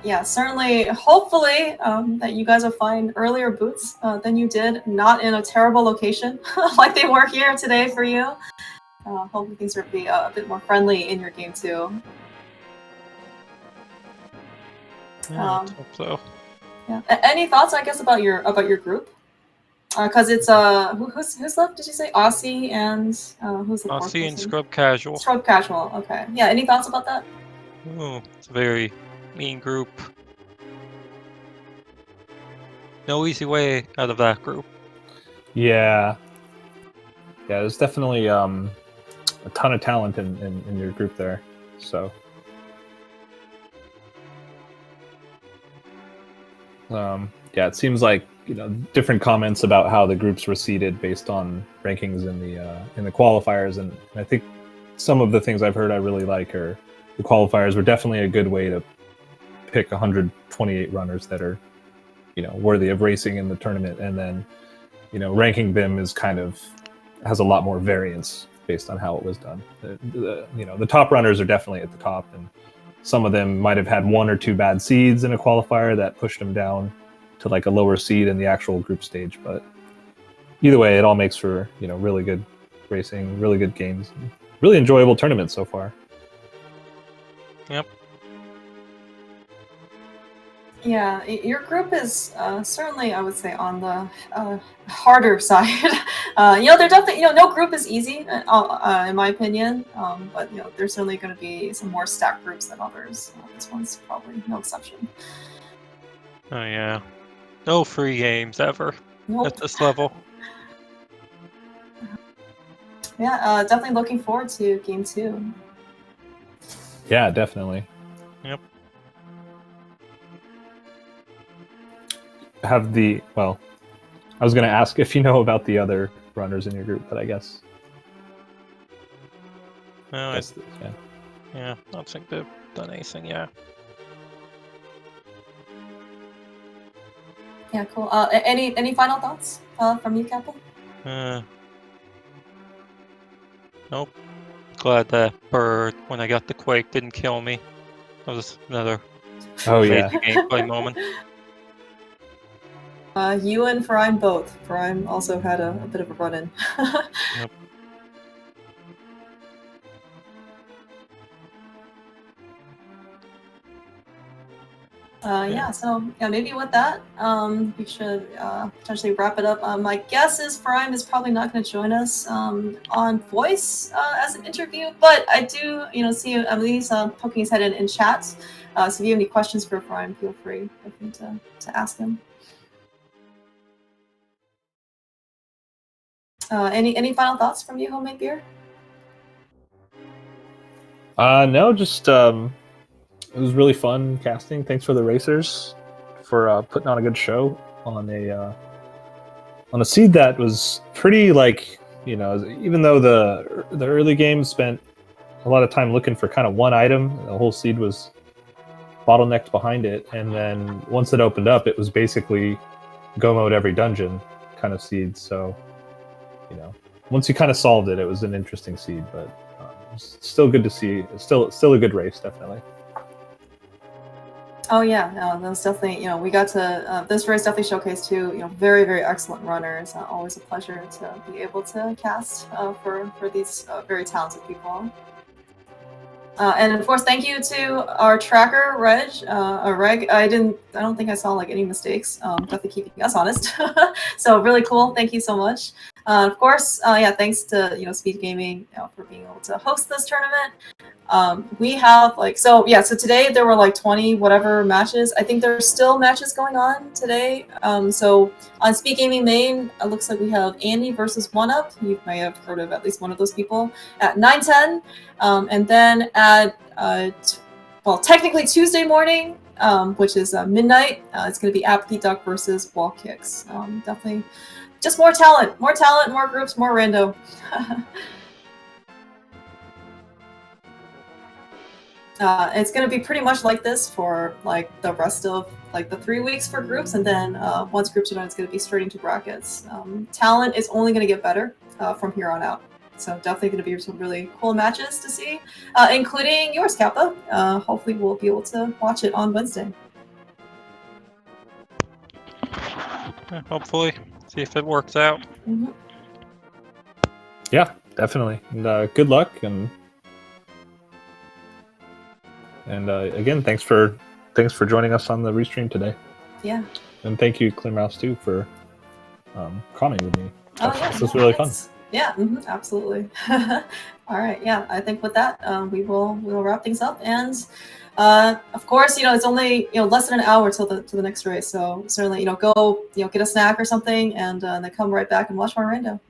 Yeah, certainly, hopefully, that you guys will find earlier boots than you did, not in a terrible location like they were here today for you. Hopefully things will be a bit more friendly in your game too. Yeah, let's hope so. Yeah. Any thoughts, I guess, about your group? Because it's who's left? Did you say Aussie and who's the fourth Aussie and person? Scrub Casual. Scrub Casual. Okay. Yeah. Any thoughts about that? Ooh, it's a very mean group. No easy way out of that group. Yeah. Yeah, there's definitely a ton of talent in your group there. So yeah, it seems like, you know, different comments about how the groups were seeded based on rankings in the qualifiers, and I think some of the things I've heard I really like are the qualifiers were definitely a good way to pick 128 runners that are, you know, worthy of racing in the tournament, and then, you know, ranking them is kind of has a lot more variance based on how it was done. You know, the top runners are definitely at the top, and some of them might have had 1 or 2 bad seeds in a qualifier that pushed them down to like a lower seed in the actual group stage. But either way, it all makes for, you know, really good racing, really good games, really enjoyable tournaments so far. Yep. Yeah, your group is certainly, I would say, on the harder side. You know, they're definitely, you know, no group is easy, in my opinion. But you know, there's certainly going to be some more stacked groups than others. This one's probably no exception. Oh yeah. No free games ever Nope. at this level. Yeah, definitely looking forward to game 2. Yeah, definitely. Yep. Have the, well, I was going to ask if you know about the other runners in your group, but I guess. No, Yeah. yeah, I don't think they've done anything yet. Yeah, cool. Any final thoughts from you, Kappa? Nope. Glad that bird, when I got the quake, didn't kill me. That was another yeah. gameplay moment. You and Furaime both. Furaime also had a bit of a run-in. Yep. Yeah, so yeah, maybe with that, we should potentially wrap it up. My guess is Furaime is probably not going to join us on voice as an interview, but I do, you know, see at least poking his head in chat. So if you have any questions for Furaime, feel free to ask him. Any final thoughts from you, Homemade Beer? No, just it was really fun casting. Thanks for the racers for putting on a good show on a seed that was pretty, like, you know, even though the early game spent a lot of time looking for kind of one item, the whole seed was bottlenecked behind it, and then once it opened up, it was basically go mode every dungeon kind of seed. So, you know, once you kind of solved it, it was an interesting seed, but it's still good to see. It's still a good race, definitely. Oh yeah, no, that was definitely, you know, we got to, this race definitely showcased two, you know, very, very excellent runners. Always a pleasure to be able to cast for these very talented people. And of course, thank you to our tracker, Reg. Reg, I don't think I saw like any mistakes. Definitely keeping us honest. So really cool. Thank you so much. Of course, yeah, thanks to, you know, SpeedGaming, for being able to host this tournament. We have like, so today there were like 20 whatever matches. I think there's still matches going on today. So on SpeedGaming main, it looks like we have Andy versus 1UP. You may have heard of at least one of those people at 9:10. And then at, well, technically Tuesday morning, which is midnight, it's going to be Apathy Duck versus Wall Kicks. Definitely just more talent, more groups, more rando. It's going to be pretty much like this for like the rest of like the 3 weeks for groups, and then once groups are done, it's going to be straight into brackets. Talent is only going to get better from here on out. So definitely going to be some really cool matches to see, including yours, Kappa. Hopefully we'll be able to watch it on Wednesday. Yeah, hopefully, see if it works out. Mm-hmm. Yeah, definitely. And good luck, and again, thanks for joining us on the restream today. Yeah. And thank you, Clear Mouse, too, for calming with me. Oh yeah, This was really fun. Yeah, absolutely. All right, yeah. I think with that, we will wrap things up, and of course, it's only less than an hour till the next race. So certainly, go get a snack or something, and then come right back and watch more rando.